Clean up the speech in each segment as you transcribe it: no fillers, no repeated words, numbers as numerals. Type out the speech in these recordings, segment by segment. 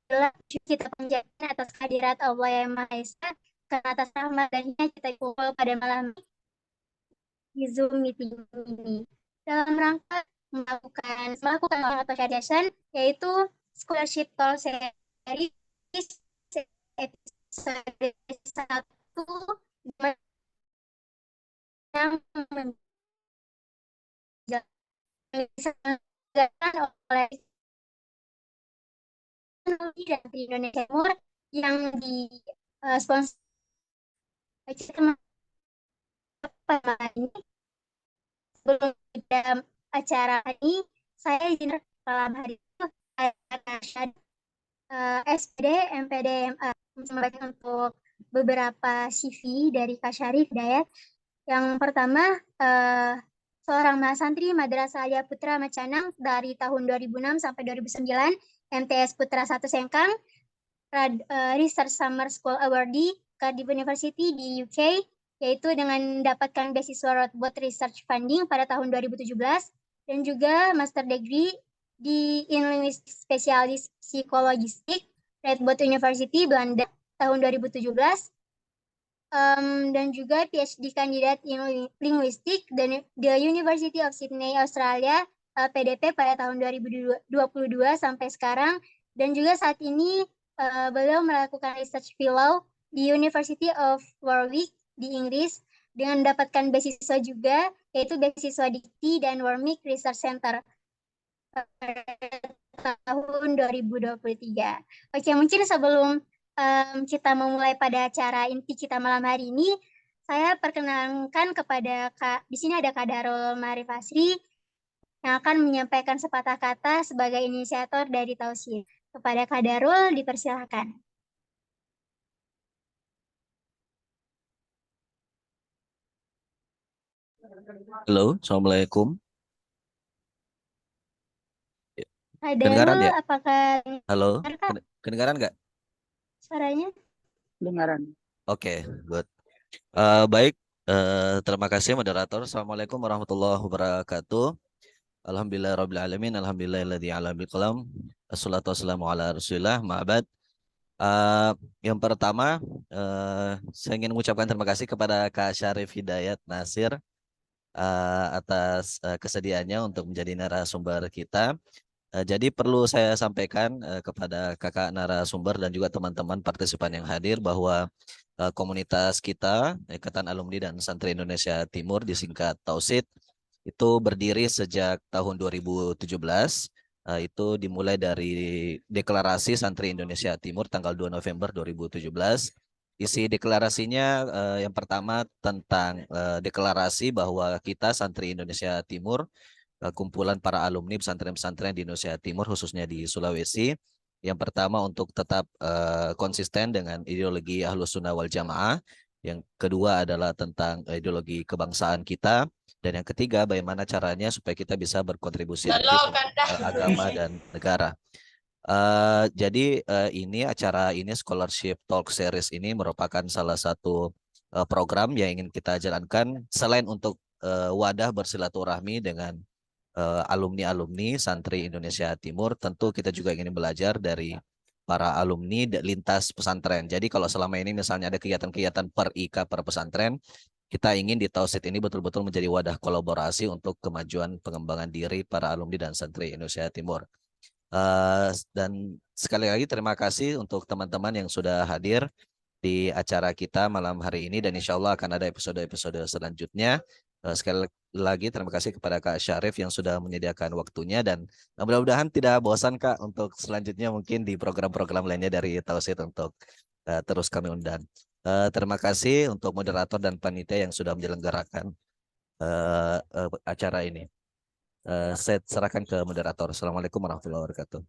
kita panjatkan atas hadirat Allah yang Maha Esa, karena atas rahmat dan hidayah kita kumpul pada malam di Zoom meeting ini. Dalam rangka melakukan auto-suggestion, yaitu scholarship talk series episode 1 yang diselenggarakan oleh dari Indonesia Timur yang di sponsor ini. Sebelum kita acara ini, saya izin malam hari itu saya SPD, MPD, MA membaca untuk beberapa CV dari Kak Syarif Hidayat. Yang pertama, seorang mahasantri Madrasah Alia Putra Macanang dari tahun 2006 sampai 2009, MTS Putra 1 Sengkang, Research Summer School Awardee Cardiff University di UK, yaitu dengan mendapatkan beasiswa Rothbard Research Funding pada tahun 2017, dan juga Master Degree in Linguistic Specialist Psychologistik, Radboud University, Belanda, tahun 2017, dan juga PhD kandidat in Linguistik dan The University of Sydney, Australia, PDP pada tahun 2022 sampai sekarang, dan juga saat ini beliau melakukan research fellow di University of Warwick di Inggris dengan mendapatkan beasiswa juga, yaitu beasiswa Dikti dan Warwick Research Center tahun 2023. Oke, mungkin sebelum kita memulai pada acara inti kita malam hari ini, saya perkenalkan kepada di sini ada Kak Darul Marif Asri yang akan menyampaikan sepatah kata sebagai inisiator dari Tausiah. Kepada Kak Darul, dipersilahkan. Halo, Assalamualaikum. Kak Kedengaran Darul, ya? apakah Halo, dengar, Kak, kedengaran nggak? suaranya? Dengaran. Oke, good. Baik, terima kasih moderator. Assalamualaikum warahmatullahi wabarakatuh. Alhamdulillahirrabbilalamin. Alhamdulillahilladzi ala bil qalam. Assalatu wassalamu ala rasulillah. Ma'abad. Yang pertama, saya ingin mengucapkan terima kasih kepada Kak Syarif Hidayat Nasir atas kesediaannya untuk menjadi narasumber kita. Jadi perlu saya sampaikan kepada kakak narasumber dan juga teman-teman partisipan yang hadir bahwa komunitas kita, Ikatan Alumni dan Santri Indonesia Timur disingkat Tausid, itu berdiri sejak tahun 2017. Itu dimulai dari Deklarasi Santri Indonesia Timur tanggal 2 November 2017. Isi deklarasinya yang pertama tentang deklarasi bahwa kita Santri Indonesia Timur, kumpulan para alumni pesantren-pesantren di Indonesia Timur khususnya di Sulawesi. Yang pertama untuk tetap konsisten dengan ideologi Ahlus Sunnah wal Jamaah. Yang kedua adalah tentang ideologi kebangsaan kita. Dan yang ketiga bagaimana caranya supaya kita bisa berkontribusi aktif untuk agama dan negara. Jadi ini acara ini Scholarship Talk Series ini merupakan salah satu program yang ingin kita jalankan selain untuk wadah bersilaturahmi dengan alumni-alumni santri Indonesia Timur, tentu kita juga ingin belajar dari para alumni lintas pesantren. Jadi kalau selama ini misalnya ada kegiatan-kegiatan per IKA per pesantren, kita ingin di Tausid ini betul-betul menjadi wadah kolaborasi untuk kemajuan pengembangan diri para alumni dan santri Indonesia Timur. Dan sekali lagi terima kasih untuk teman-teman yang sudah hadir di acara kita malam hari ini dan insya Allah akan ada episode-episode selanjutnya. Sekali lagi terima kasih kepada Kak Syarif yang sudah menyediakan waktunya dan mudah-mudahan tidak bosan Kak untuk selanjutnya mungkin di program-program lainnya dari Tausid untuk terus kami undang. Terima kasih untuk moderator dan panitia yang sudah menyelenggarakan acara ini. Saya serahkan ke moderator. Assalamualaikum warahmatullahi wabarakatuh.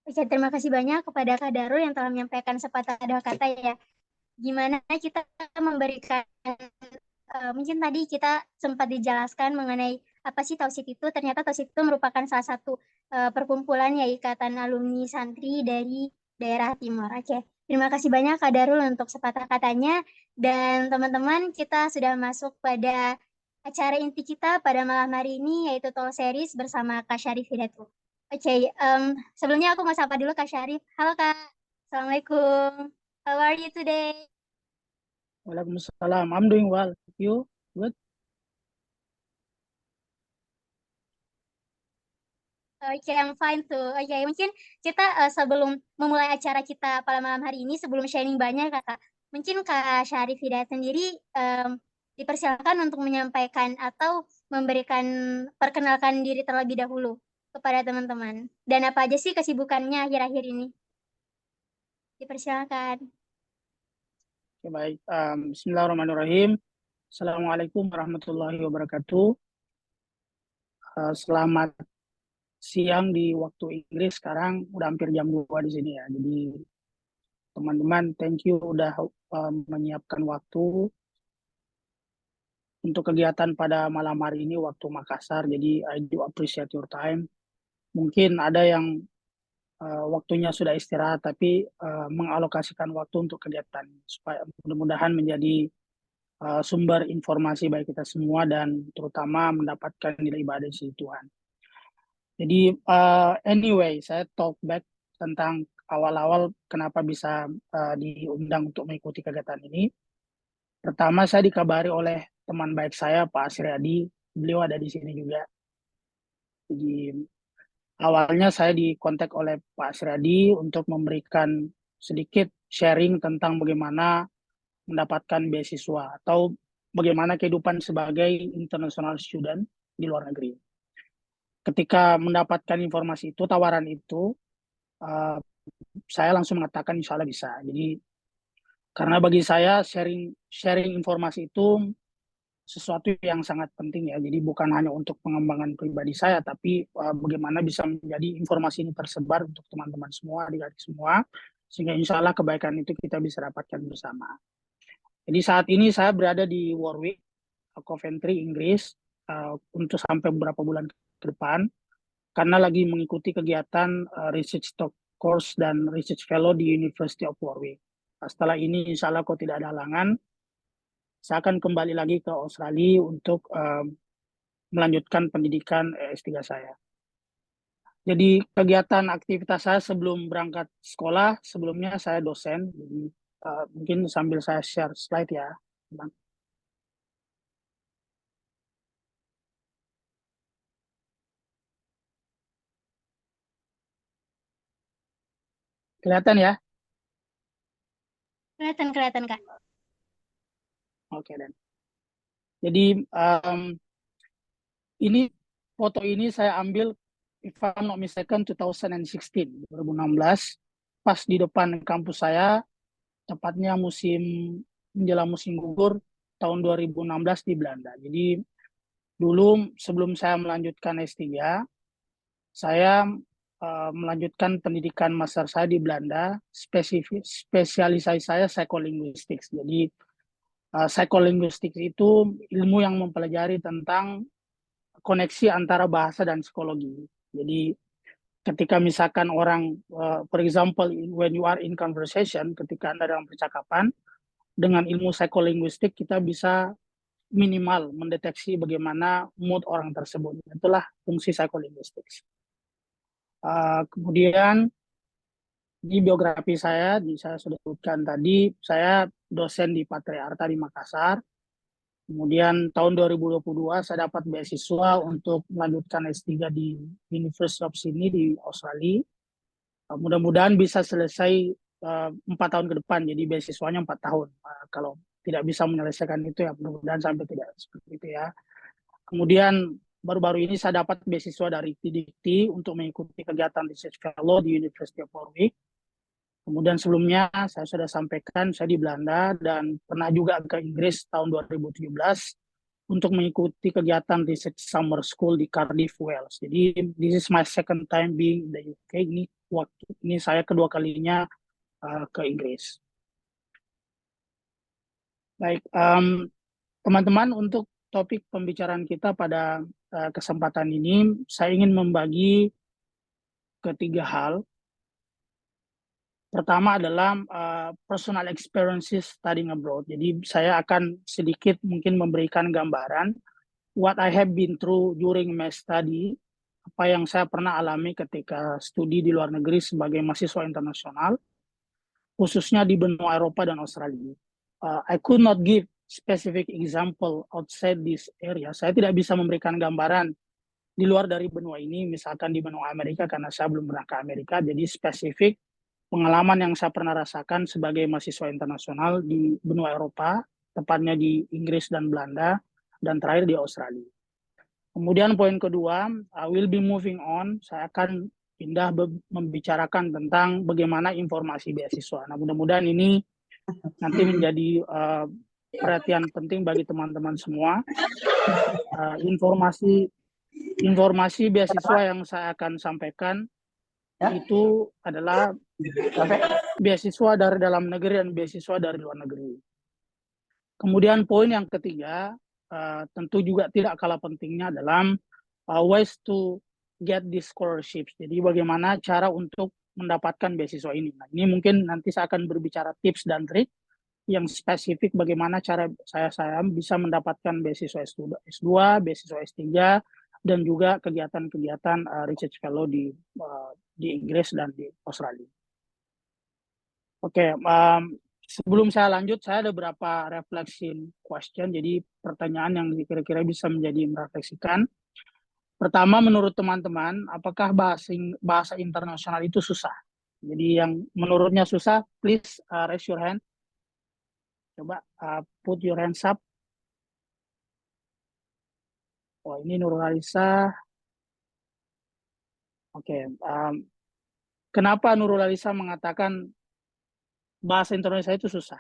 Oke, terima kasih banyak kepada Kak Darul yang telah menyampaikan sepatah dua kata ya. Gimana kita memberikan, mungkin tadi kita sempat dijelaskan mengenai apa sih Tausid itu. Ternyata Tausid itu merupakan salah satu perkumpulan ya ikatan alumni santri dari daerah Timur. Oke, terima kasih banyak Kak Darul untuk sepatah katanya. Dan teman-teman, kita sudah masuk pada acara inti kita pada malam hari ini yaitu Talk Series bersama Kak Syarif Hidayatullah. Oke, sebelumnya aku mau sapa dulu Kak Syarif. Halo Kak, Assalamualaikum. How are you today? Waalaikumsalam. I'm doing well. You? Good? Oke, I'm fine tuh. Oke, mungkin kita sebelum memulai acara kita pada malam hari ini, sebelum sharing banyak Kakak, mungkin Kak Syarif Hidayat sendiri dipersilakan untuk menyampaikan atau memberikan perkenalkan diri terlebih dahulu kepada teman-teman. Dan apa aja sih kesibukannya akhir-akhir ini? Dipersilakan. Oke, baik. Bismillahirrahmanirrahim. Assalamualaikum warahmatullahi wabarakatuh. Selamat siang di waktu Inggris. Sekarang udah hampir jam 2 di sini ya. Jadi teman-teman, thank you udah menyiapkan waktu untuk kegiatan pada malam hari ini waktu Makassar. Jadi I do appreciate your time. Mungkin ada yang waktunya sudah istirahat tapi mengalokasikan waktu untuk kegiatan supaya mudah-mudahan menjadi sumber informasi bagi kita semua dan terutama mendapatkan nilai ibadah di sisi Tuhan. Jadi anyway, saya talk back tentang awal-awal kenapa bisa diundang untuk mengikuti kegiatan ini. Pertama, saya dikabari oleh teman baik saya, Pak Asriadi. Beliau ada di sini juga. Jadi awalnya saya dikontak oleh Pak Asriadi untuk memberikan sedikit sharing tentang bagaimana mendapatkan beasiswa atau bagaimana kehidupan sebagai international student di luar negeri. Ketika mendapatkan informasi itu, tawaran itu, saya langsung mengatakan insya Allah bisa. Jadi karena bagi saya sharing informasi itu sesuatu yang sangat penting ya. Jadi bukan hanya untuk pengembangan pribadi saya, tapi bagaimana bisa menjadi informasi ini tersebar untuk teman-teman semua, adik-adik semua, sehingga insya Allah kebaikan itu kita bisa dapatkan bersama. Jadi saat ini saya berada di Warwick, Coventry, Inggris, untuk sampai beberapa bulan ke depan, karena lagi mengikuti kegiatan Research Course dan Research Fellow di University of Warwick. Setelah ini, insya Allah kalau tidak ada halangan, saya akan kembali lagi ke Australia untuk melanjutkan pendidikan S3 saya. Jadi kegiatan aktivitas saya sebelum berangkat sekolah, sebelumnya saya dosen, jadi mungkin sambil saya share slide ya. Kelihatan ya? Kelihatan Kak. Oke, dan jadi ini foto ini saya ambil if I'm not mistaken 2016 pas di depan kampus saya, tepatnya menjelang musim gugur tahun 2016 di Belanda. Jadi dulu sebelum saya melanjutkan S3, saya melanjutkan pendidikan master saya di Belanda, spesialisasi saya psikolinguistics. Jadi psikolinguistics itu ilmu yang mempelajari tentang koneksi antara bahasa dan psikologi. Jadi ketika misalkan orang, for example, when you are in conversation, ketika Anda dalam percakapan, dengan ilmu psikolinguistik kita bisa minimal mendeteksi bagaimana mood orang tersebut. Itulah fungsi psikolinguistik. Kemudian di biografi saya sudah sebutkan tadi, saya dosen di Patriarta di Makassar. Kemudian tahun 2022 saya dapat beasiswa untuk melanjutkan S3 di University of Sydney di Australia. Mudah-mudahan bisa selesai 4 tahun ke depan, jadi beasiswanya 4 tahun. Kalau tidak bisa menyelesaikan itu ya mudah-mudahan sampai tidak seperti itu ya. Kemudian baru-baru ini saya dapat beasiswa dari PDIKT untuk mengikuti kegiatan Research Fellow di University of Warwick. Kemudian sebelumnya saya sudah sampaikan saya di Belanda dan pernah juga ke Inggris tahun 2017 untuk mengikuti kegiatan Research Summer School di Cardiff, Wales. Jadi this is my second time being in the UK. Ini saya kedua kalinya ke Inggris. Baik, teman-teman, untuk topik pembicaraan kita pada kesempatan ini, saya ingin membagi ketiga hal. Pertama adalah personal experiences studying abroad. Jadi saya akan sedikit mungkin memberikan gambaran what I have been through during my study, apa yang saya pernah alami ketika studi di luar negeri sebagai mahasiswa internasional, khususnya di benua Eropa dan Australia. I could not give specific example outside this area. Saya tidak bisa memberikan gambaran di luar dari benua ini, misalkan di benua Amerika, karena saya belum pernah ke Amerika, jadi spesifik pengalaman yang saya pernah rasakan sebagai mahasiswa internasional di benua Eropa, tepatnya di Inggris dan Belanda, dan terakhir di Australia. Kemudian poin kedua, I will be moving on, saya akan pindah membicarakan tentang bagaimana informasi beasiswa. Nah, mudah-mudahan ini nanti menjadi perhatian penting bagi teman-teman semua. Informasi beasiswa yang saya akan sampaikan itu adalah beasiswa dari dalam negeri dan beasiswa dari luar negeri. Kemudian poin yang ketiga, tentu juga tidak kalah pentingnya dalam ways to get these scholarships. Jadi bagaimana cara untuk mendapatkan beasiswa ini. Nah, ini mungkin nanti saya akan berbicara tips dan trik yang spesifik bagaimana cara saya bisa mendapatkan beasiswa S2, beasiswa S3, dan juga kegiatan-kegiatan research fellow di Inggris dan di Australia. Oke, sebelum saya lanjut, saya ada beberapa reflection question, jadi pertanyaan yang kira-kira bisa menjadi merefleksikan. Pertama, menurut teman-teman, apakah bahasa internasional itu susah? Jadi yang menurutnya susah, please raise your hand. Coba put your hands up. Oh, ini Nurul-Alisa. Oke, kenapa Nurul-Alisa mengatakan bahasa Indonesia itu susah?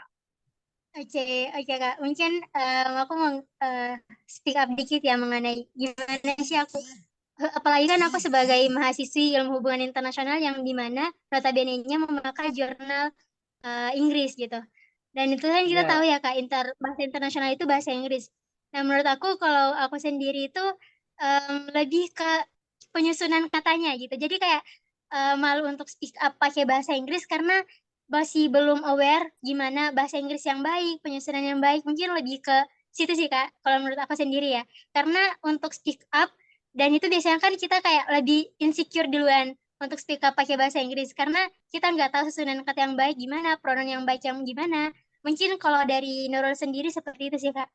Oke, Kak. Mungkin aku mau speak up dikit ya mengenai gimana sih aku, apalagi kan aku sebagai mahasiswi ilmu hubungan internasional yang dimana notabene-nya memakai jurnal Inggris gitu. Dan itu kan kita tahu ya Kak, bahasa internasional itu bahasa Inggris. Nah, menurut aku kalau aku sendiri itu lebih ke penyusunan katanya gitu. Jadi kayak malu untuk speak up pakai bahasa Inggris karena masih belum aware gimana bahasa Inggris yang baik, penyusunan yang baik. Mungkin lebih ke situ sih Kak, kalau menurut aku sendiri ya. Karena untuk speak up, dan itu biasanya kan kita kayak lebih insecure duluan untuk speak up pakai bahasa Inggris. Karena kita nggak tahu susunan kata yang baik gimana, pronoun yang baik yang gimana. Mungkin kalau dari Nurul sendiri seperti itu sih Kak.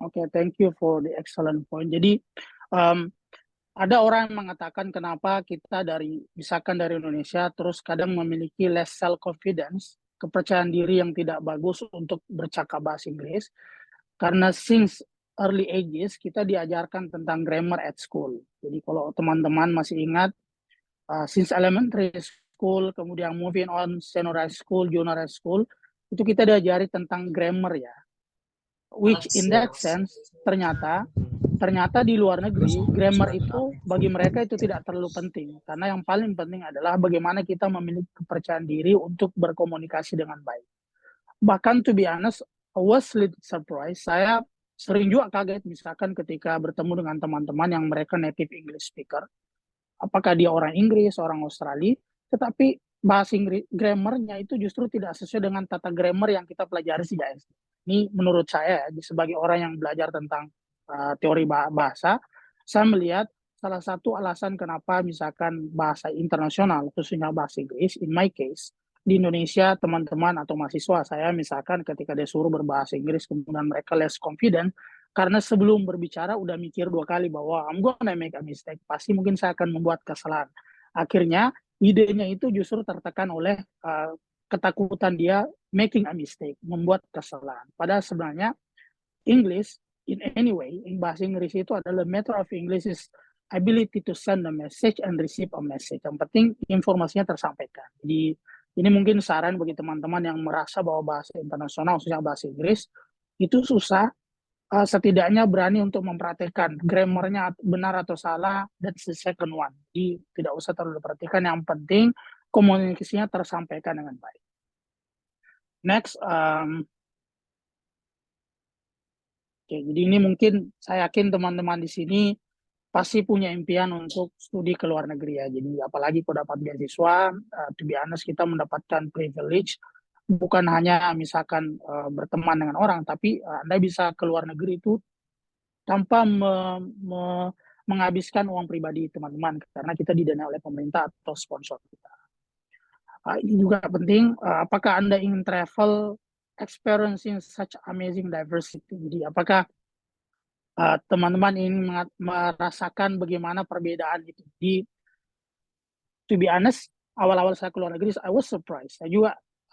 Oke, thank you for the excellent point. Jadi, ada orang yang mengatakan kenapa kita misalkan dari Indonesia, terus kadang memiliki less self-confidence, kepercayaan diri yang tidak bagus untuk bercakap bahasa Inggris. Karena since early ages, kita diajarkan tentang grammar at school. Jadi kalau teman-teman masih ingat, since elementary school, kemudian moving on, senior high school, junior high school, itu kita diajari tentang grammar ya. Which in that sense, ternyata di luar negeri, grammar itu bagi mereka itu tidak terlalu penting. Karena yang paling penting adalah bagaimana kita memiliki kepercayaan diri untuk berkomunikasi dengan baik. Bahkan to be honest, I was little surprised. Saya sering juga kaget misalkan ketika bertemu dengan teman-teman yang mereka native English speaker. Apakah dia orang Inggris, orang Australia, tetapi bahasa Inggris, grammarnya itu justru tidak sesuai dengan tata grammar yang kita pelajari sejak SD. Ini menurut saya, sebagai orang yang belajar tentang teori bahasa, saya melihat salah satu alasan kenapa misalkan bahasa internasional, khususnya bahasa Inggris, in my case, di Indonesia teman-teman atau mahasiswa saya misalkan ketika disuruh berbahasa Inggris kemudian mereka less confident, karena sebelum berbicara udah mikir 2 kali bahwa I'm gonna make a mistake, pasti mungkin saya akan membuat kesalahan. Akhirnya idenya itu justru tertekan oleh ketakutan dia making a mistake, membuat kesalahan. Padahal sebenarnya English in any way, in bahasa Inggris itu adalah matter of English is ability to send a message and receive a message. Yang penting informasinya tersampaikan. Jadi ini mungkin saran bagi teman-teman yang merasa bahwa bahasa internasional, khususnya bahasa Inggris, itu susah, setidaknya berani untuk memperhatikan grammarnya benar atau salah, that's the second one. Jadi tidak usah terlalu diperhatikan, yang penting komunikasinya tersampaikan dengan baik. Next, Oke, jadi ini mungkin saya yakin teman-teman di sini pasti punya impian untuk studi ke luar negeri ya. Jadi apalagi kalau dapat beasiswa, to be honest kita mendapatkan privilege bukan hanya misalkan berteman dengan orang, tapi Anda bisa ke luar negeri itu tanpa menghabiskan uang pribadi teman-teman karena kita didanai oleh pemerintah atau sponsor kita. Ini juga penting, apakah Anda ingin travel experiencing such amazing diversity? Jadi apakah teman-teman ingin merasakan bagaimana perbedaan itu? Di to be honest, awal-awal saya keluar negeri, I was surprised. I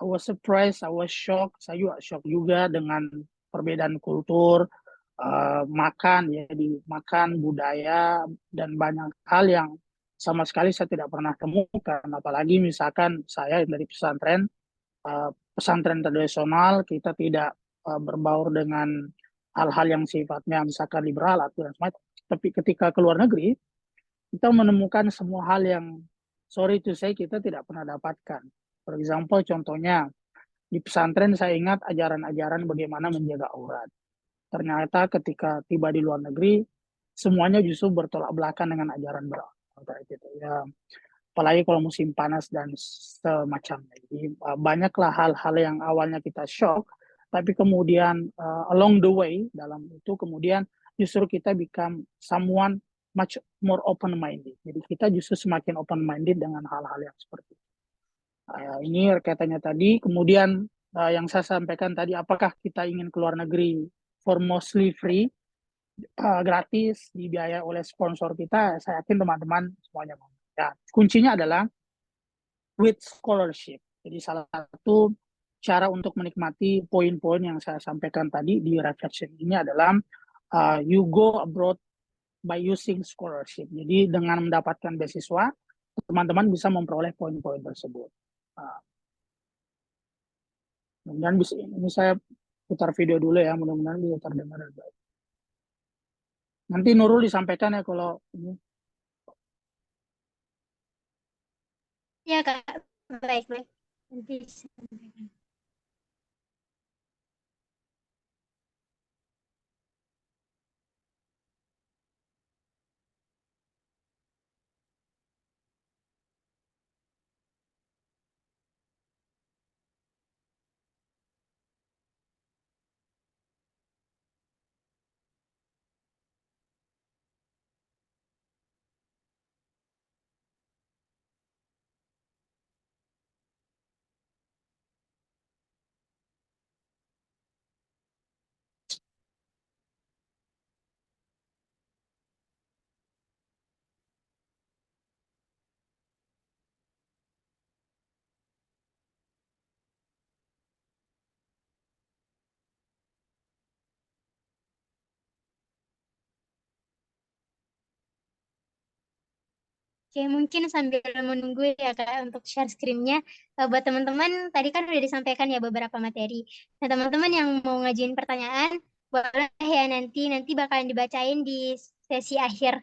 was surprised, I was shocked. Saya juga shock juga dengan perbedaan kultur, makan, ya, di makan, budaya, dan banyak hal yang sama sekali saya tidak pernah temukan. Apalagi misalkan saya dari pesantren, pesantren tradisional, kita tidak berbaur dengan hal-hal yang sifatnya misalkan liberal atau semacam. Tapi ketika keluar negeri, kita menemukan semua hal yang sorry to say kita tidak pernah dapatkan. For example, contohnya di pesantren saya ingat ajaran-ajaran bagaimana menjaga aurat. Ternyata ketika tiba di luar negeri, semuanya justru bertolak belakang dengan ajaran beraurat itu. Ya, apalagi kalau musim panas dan semacamnya. Jadi banyaklah hal-hal yang awalnya kita shock, tapi kemudian along the way dalam itu kemudian justru kita become someone much more open minded. Jadi kita justru semakin open minded dengan hal-hal yang seperti itu. Ini kaitannya tadi. Kemudian yang saya sampaikan tadi, apakah kita ingin keluar negeri for mostly free, gratis, dibiayai oleh sponsor kita? Saya yakin teman-teman semuanya mau. Ya, kuncinya adalah with scholarship. Jadi salah satu cara untuk menikmati poin-poin yang saya sampaikan tadi di reflection ini adalah you go abroad by using scholarship. Jadi dengan mendapatkan beasiswa, teman-teman bisa memperoleh poin-poin tersebut. Mudah-mudahan bisa, ini saya putar video dulu ya, mudah-mudahan bisa terdengar baik. Nanti Nurul disampaikan ya kalau ini. Ya Kak, baik-baik. Nanti disampaikan. Oke, mungkin sambil menunggu ya Kak untuk share screen-nya. Buat teman-teman, tadi kan udah disampaikan ya beberapa materi. Nah, teman-teman yang mau ngajuin pertanyaan, boleh ya nanti bakalan dibacain di sesi akhir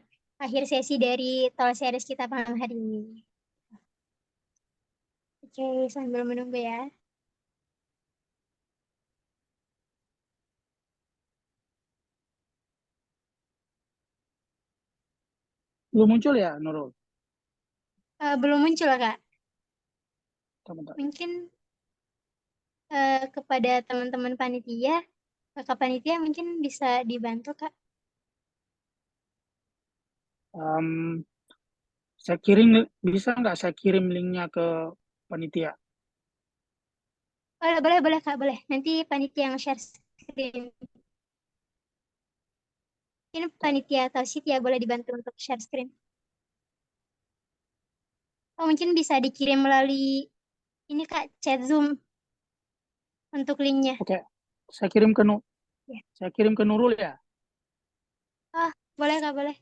sesi dari Tol Series kita malam hari ini. Oke, sambil menunggu ya. Belum muncul ya Nurul? Belum muncul Kak. Sebentar. Mungkin kepada teman-teman panitia, Kakak panitia mungkin bisa dibantu Kak. Saya kirim, bisa nggak saya kirim linknya ke panitia? Boleh Kak, boleh. Nanti panitia yang share screen. Mungkin panitia atau Siti ya boleh dibantu untuk share screen. Oh, mungkin bisa dikirim melalui ini Kak, chat Zoom untuk linknya. Oke, saya kirim ke Ya. saya kirim ke Nurul ya. Oh, boleh Kak, boleh.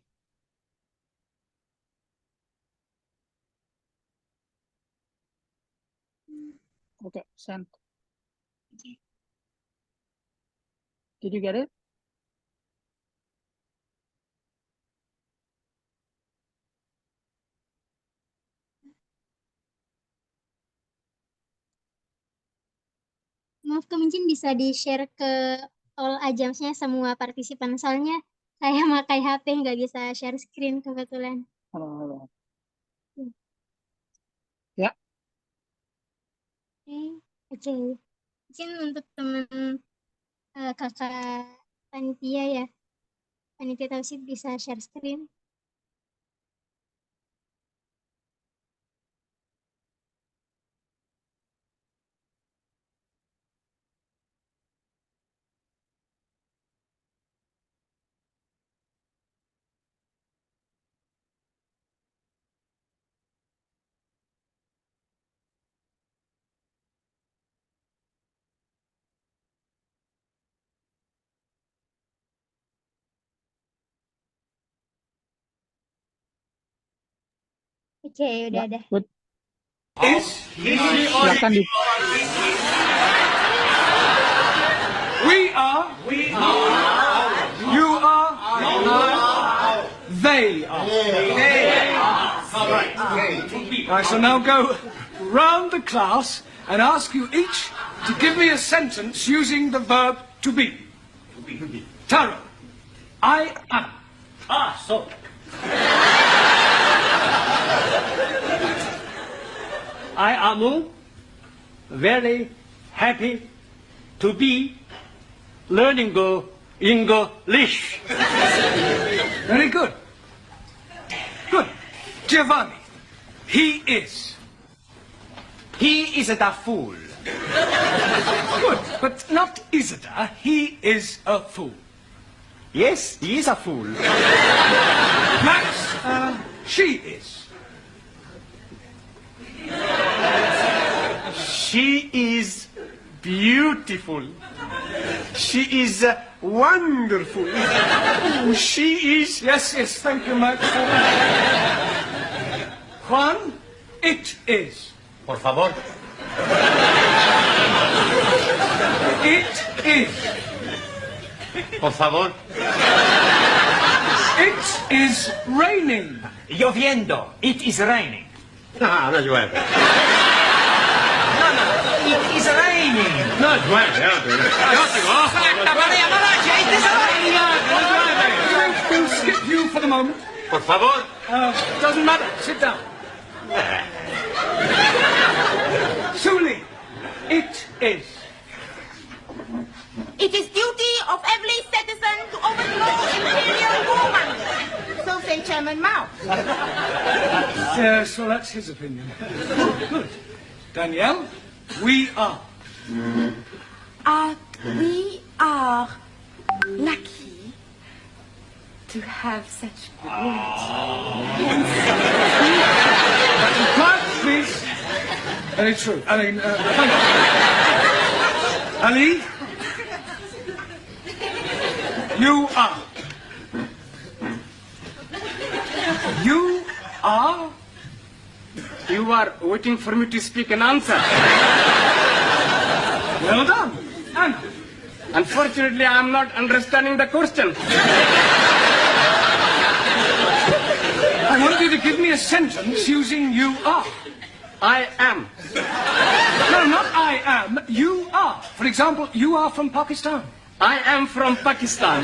Oke, send. Oke. Did you get it? Maaf Kak, mungkin bisa di-share ke all ajamsnya semua partisipan. Soalnya saya pakai HP nggak bisa share screen kebetulan. Halo, halo. Hmm. Ya, Oke. Mungkin untuk teman kakak panitia ya. Panitia Tauhid bisa share screen. Oke, udah Ya, ada. good. Silakan di We are. You are. They are. I shall now go round the class and ask you each to give me a sentence using the verb to be. Taro, I am. So. I am very happy to be learning English. Very good. Good. Giovanni, he is. He is a fool. Good, but not Isidore. He is a fool. Yes, he is a fool. Max, she is. She is beautiful. She is wonderful. She is... Yes, thank you, Max. Juan, it is. Por favor. It is. Por favor. It is raining. Lloviendo. It is raining. No llueve. No, it is raining. No llueve. We'll skip you for the moment. Por favor. Doesn't matter. Sit down. Suli, it is. It is duty of every citizen to overthrow imperial warmongers. So say Chairman Mao. Yes, well, that's his opinion. Good. Danielle, we are. We are lucky to have such great Quiet, please. Very true. I mean, thank you. Ali, you are. You are. You are waiting for me to speak an answer. Well done. And Unfortunately, I am not understanding the question. I want you to give me a sentence using you are. I am. No, not I am. You are. For example, you are from Pakistan. I am from Pakistan.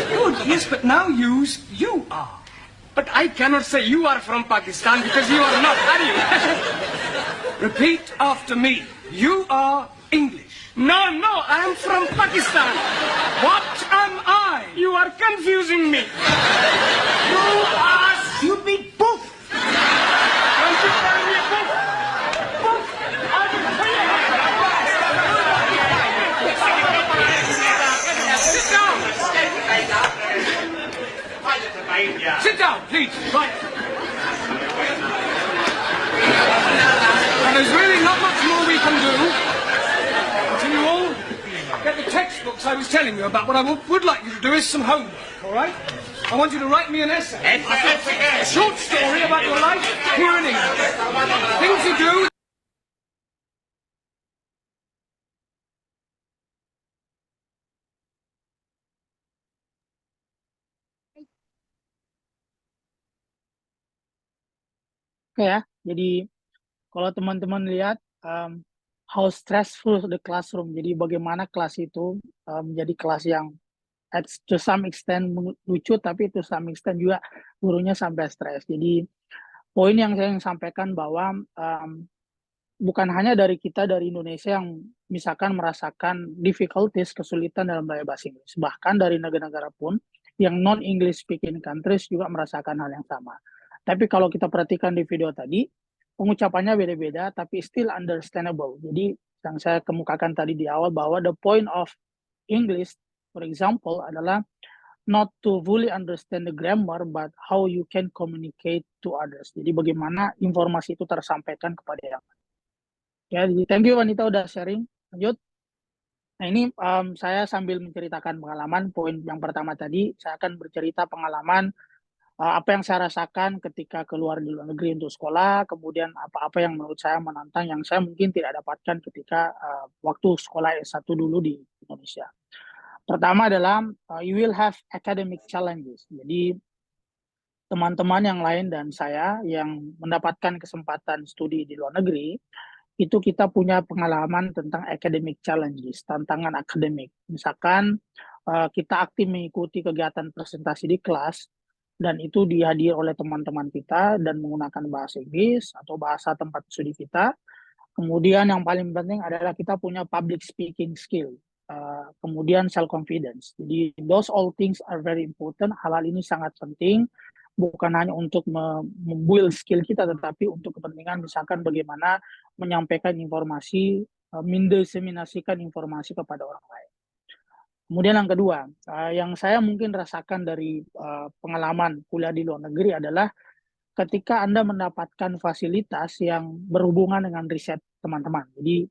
Good. Yes, but now use you are. But I cannot say you are from Pakistan because you are not, are you? Repeat after me. You are English. No, I am from Pakistan. What am I? You are confusing me. You are stupid poof. Don't you call me a book. Sit down. Sit down, please. Right. And there's really not much more we can do until you all get the textbooks I was telling you about. What I would like you to do is some homework, all right? I want you to write me an essay. A short story about your life here in England. Things you do. Oke ya. Jadi kalau teman-teman lihat how stressful the classroom. Jadi bagaimana kelas itu menjadi kelas yang to some extent lucu, tapi to some extent juga gurunya sampai stres. Jadi poin yang saya sampaikan bahwa bukan hanya dari kita dari Indonesia yang misalkan merasakan difficulties, kesulitan dalam belajar bahasa Inggris. Bahkan dari negara-negara pun yang non-English speaking countries juga merasakan hal yang sama. Tapi kalau kita perhatikan di video tadi, pengucapannya beda-beda, tapi still understandable. Jadi yang saya kemukakan tadi di awal bahwa the point of English, for example, adalah not to fully understand the grammar, but how you can communicate to others. Jadi bagaimana informasi itu tersampaikan kepada yang lain. Ya, jadi thank you Wanita udah sharing. Lanjut. Nah ini saya sambil menceritakan pengalaman, poin yang pertama tadi, saya akan bercerita pengalaman apa yang saya rasakan ketika keluar di luar negeri untuk sekolah, kemudian apa-apa yang menurut saya menantang, yang saya mungkin tidak dapatkan ketika waktu sekolah S1 dulu di Indonesia. Pertama adalah you will have academic challenges. Jadi teman-teman yang lain dan saya yang mendapatkan kesempatan studi di luar negeri, itu kita punya pengalaman tentang academic challenges, tantangan akademik. Misalkan kita aktif mengikuti kegiatan presentasi di kelas, dan itu dihadiri oleh teman-teman kita dan menggunakan bahasa Inggris atau bahasa tempat studi kita. Kemudian yang paling penting adalah kita punya public speaking skill, kemudian self-confidence. Jadi those all things are very important. Hal-hal ini sangat penting, bukan hanya untuk membuild skill kita, tetapi untuk kepentingan misalkan bagaimana menyampaikan informasi, mendiseminasikan informasi kepada orang lain. Kemudian yang kedua, yang saya mungkin rasakan dari pengalaman kuliah di luar negeri adalah ketika Anda mendapatkan fasilitas yang berhubungan dengan riset teman-teman. Jadi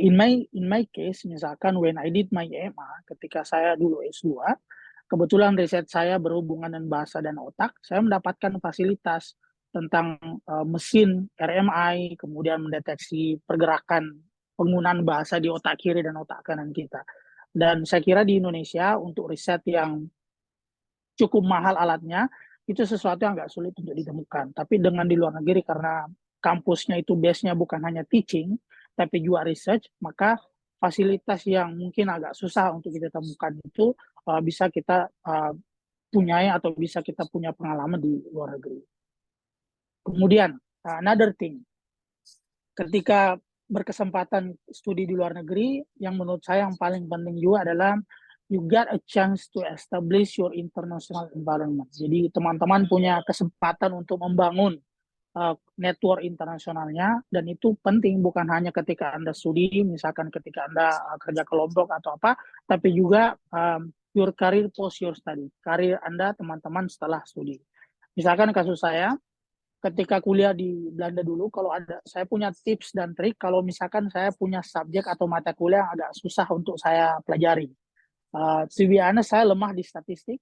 in my case, misalkan when I did my MA, ketika saya dulu S2, kebetulan riset saya berhubungan dengan bahasa dan otak, saya mendapatkan fasilitas tentang mesin RMI, kemudian mendeteksi pergerakan penggunaan bahasa di otak kiri dan otak kanan kita. Dan saya kira di Indonesia untuk riset yang cukup mahal alatnya, itu sesuatu yang agak sulit untuk ditemukan. Tapi dengan di luar negeri, karena kampusnya itu base-nya bukan hanya teaching, tapi juga research, maka fasilitas yang mungkin agak susah untuk kita temukan itu bisa kita punyai atau bisa kita punya pengalaman di luar negeri. Kemudian, another thing, ketika berkesempatan studi di luar negeri, yang menurut saya yang paling penting juga adalah you got a chance to establish your international environment. Jadi teman-teman punya kesempatan untuk membangun network internasionalnya, dan itu penting bukan hanya ketika Anda studi, misalkan ketika Anda kerja kelompok atau apa, tapi juga your career post your study, karir Anda teman-teman setelah studi. Misalkan kasus saya, ketika kuliah di Belanda dulu, kalau saya punya tips dan trik, kalau misalkan saya punya subjek atau mata kuliah yang agak susah untuk saya pelajari. To be honest, saya lemah di statistik,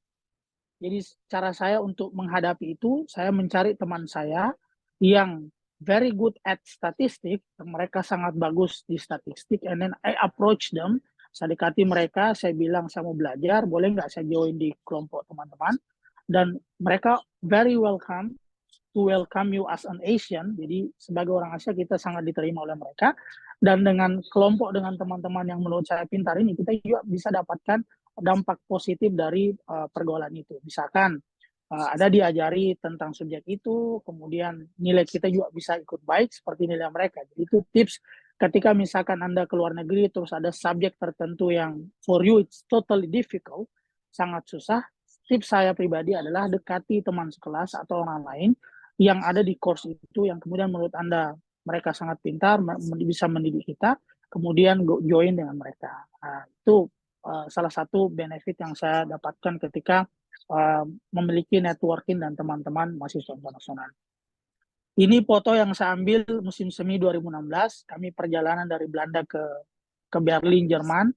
jadi cara saya untuk menghadapi itu, saya mencari teman saya yang very good at statistik, mereka sangat bagus di statistik, and then I approach them, saya dekati mereka, saya bilang saya mau belajar, boleh nggak saya join di kelompok teman-teman, dan mereka very welcome to welcome you as an Asian. Jadi sebagai orang Asia kita sangat diterima oleh mereka, dan dengan kelompok dengan teman-teman yang menurut saya pintar ini, kita juga bisa dapatkan dampak positif dari pergaulan itu. Misalkan ada diajari tentang subjek itu, kemudian nilai kita juga bisa ikut baik seperti nilai mereka. Jadi itu tips ketika misalkan Anda ke luar negeri terus ada subjek tertentu yang for you it's totally difficult, sangat susah. Tips saya pribadi adalah dekati teman sekelas atau orang lain yang ada di course itu, yang kemudian menurut Anda mereka sangat pintar, bisa mendidik kita, kemudian join dengan mereka. Itu salah satu benefit yang saya dapatkan ketika memiliki networking dan teman-teman mahasiswa internasional. Ini foto yang saya ambil musim semi 2016, kami perjalanan dari Belanda ke Berlin, Jerman,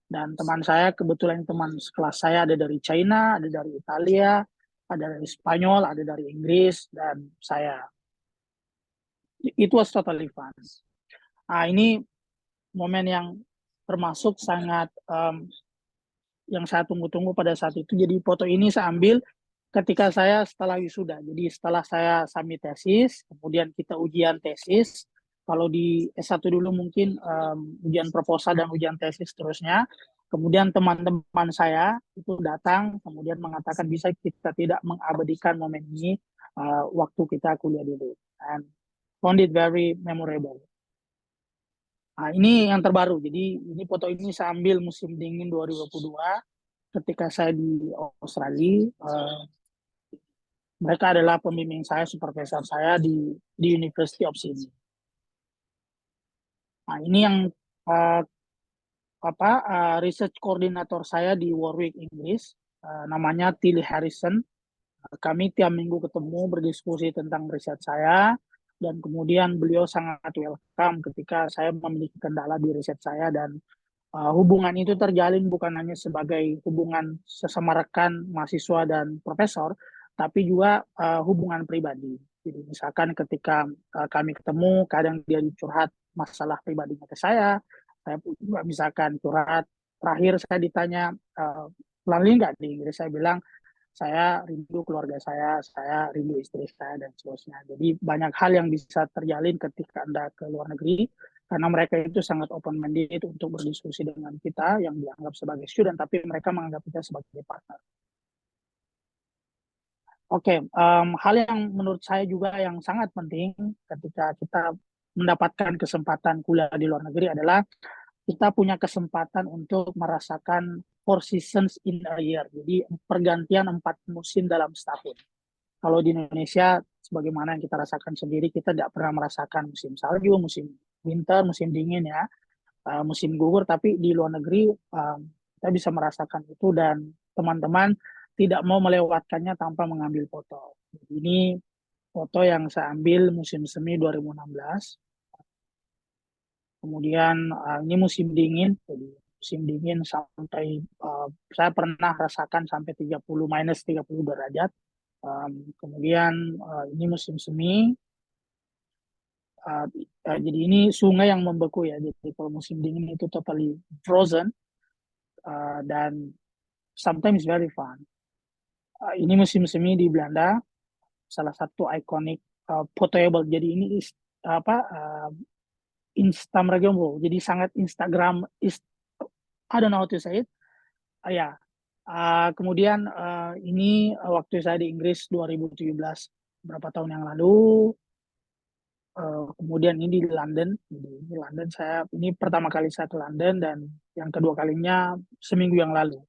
dan teman saya, kebetulan teman sekelas saya ada dari China, ada dari Italia, ada dari Spanyol, ada dari Inggris, dan saya. It was totally fun. Ini momen yang termasuk sangat yang saya tunggu-tunggu pada saat itu. Jadi foto ini saya ambil ketika saya setelah wisuda. Jadi setelah saya submit tesis, kemudian kita ujian tesis. Kalau di S1 dulu mungkin ujian proposal dan ujian tesis terusnya. Kemudian teman-teman saya itu datang, kemudian mengatakan bisa kita tidak mengabadikan momen ini waktu kita kuliah dulu. And found it very memorable. Ini yang terbaru. Jadi ini foto ini saya ambil musim dingin 2022. ketika saya di Australia, mereka adalah pembimbing saya, supervisor saya di University of Sydney. Nah, ini yang research koordinator saya di Warwick, Inggris, namanya Tilly Harrison. Kami tiap minggu ketemu berdiskusi tentang riset saya, dan kemudian beliau sangat welcome ketika saya memiliki kendala di riset saya, dan hubungan itu terjalin bukan hanya sebagai hubungan sesama rekan, mahasiswa, dan profesor, tapi juga hubungan pribadi. Jadi misalkan ketika kami ketemu, kadang dia curhat masalah pribadinya ke saya juga misalkan curhat. Terakhir saya ditanya, planning nggak di Inggris? Saya bilang, saya rindu keluarga saya rindu istri saya, dan seterusnya. Jadi banyak hal yang bisa terjalin ketika Anda ke luar negeri, karena mereka itu sangat open-minded untuk berdiskusi dengan kita yang dianggap sebagai student, tapi mereka menganggap kita sebagai partner. Oke, hal yang menurut saya juga yang sangat penting ketika kita mendapatkan kesempatan kuliah di luar negeri adalah kita punya kesempatan untuk merasakan 4 seasons in a year. Jadi pergantian 4 musim dalam setahun. Kalau di Indonesia, sebagaimana yang kita rasakan sendiri, kita tidak pernah merasakan musim salju, musim winter, musim dingin ya, musim gugur. Tapi di luar negeri kita bisa merasakan itu, dan teman-teman tidak mau melewatkannya tanpa mengambil foto. Jadi ini foto yang saya ambil musim semi 2016. Kemudian ini musim dingin, jadi musim dingin sampai saya pernah rasakan sampai minus 30 derajat. Kemudian ini musim semi, jadi ini sungai yang membeku ya. Jadi kalau musim dingin itu totally frozen, dan sometimes very fun. Ini musim semi di Belanda, salah satu ikonik fotoable. Jadi ini Instagramable, jadi sangat Instagram. I don't know how to say it. Kemudian ini waktu saya di Inggris 2017, berapa tahun yang lalu. Kemudian ini di London. Di London ini pertama kali saya ke London, dan yang kedua kalinya seminggu yang lalu.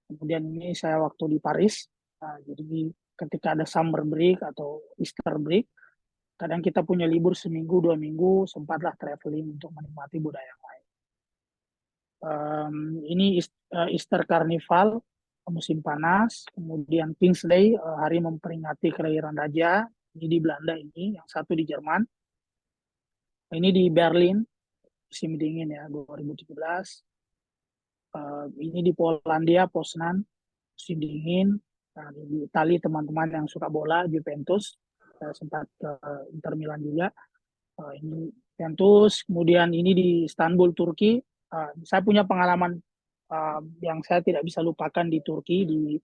Kemudian ini saya waktu di Paris. Jadi ketika ada summer break atau Easter break, kadang kita punya libur seminggu, 2 minggu, sempatlah traveling untuk menikmati budaya yang lain. Ini Easter Carnival, musim panas. Kemudian King's Day, hari memperingati kelahiran Raja. Ini di Belanda, ini yang satu di Jerman. Ini di Berlin, musim dingin ya, 2017. Ini di Polandia, Poznan, musim dingin. Di Italia, teman-teman yang suka bola, Juventus. Saya sempat ke Inter Milan juga. Ini Juventus. Kemudian ini di Istanbul, Turki. Saya punya pengalaman yang saya tidak bisa lupakan di Turki, di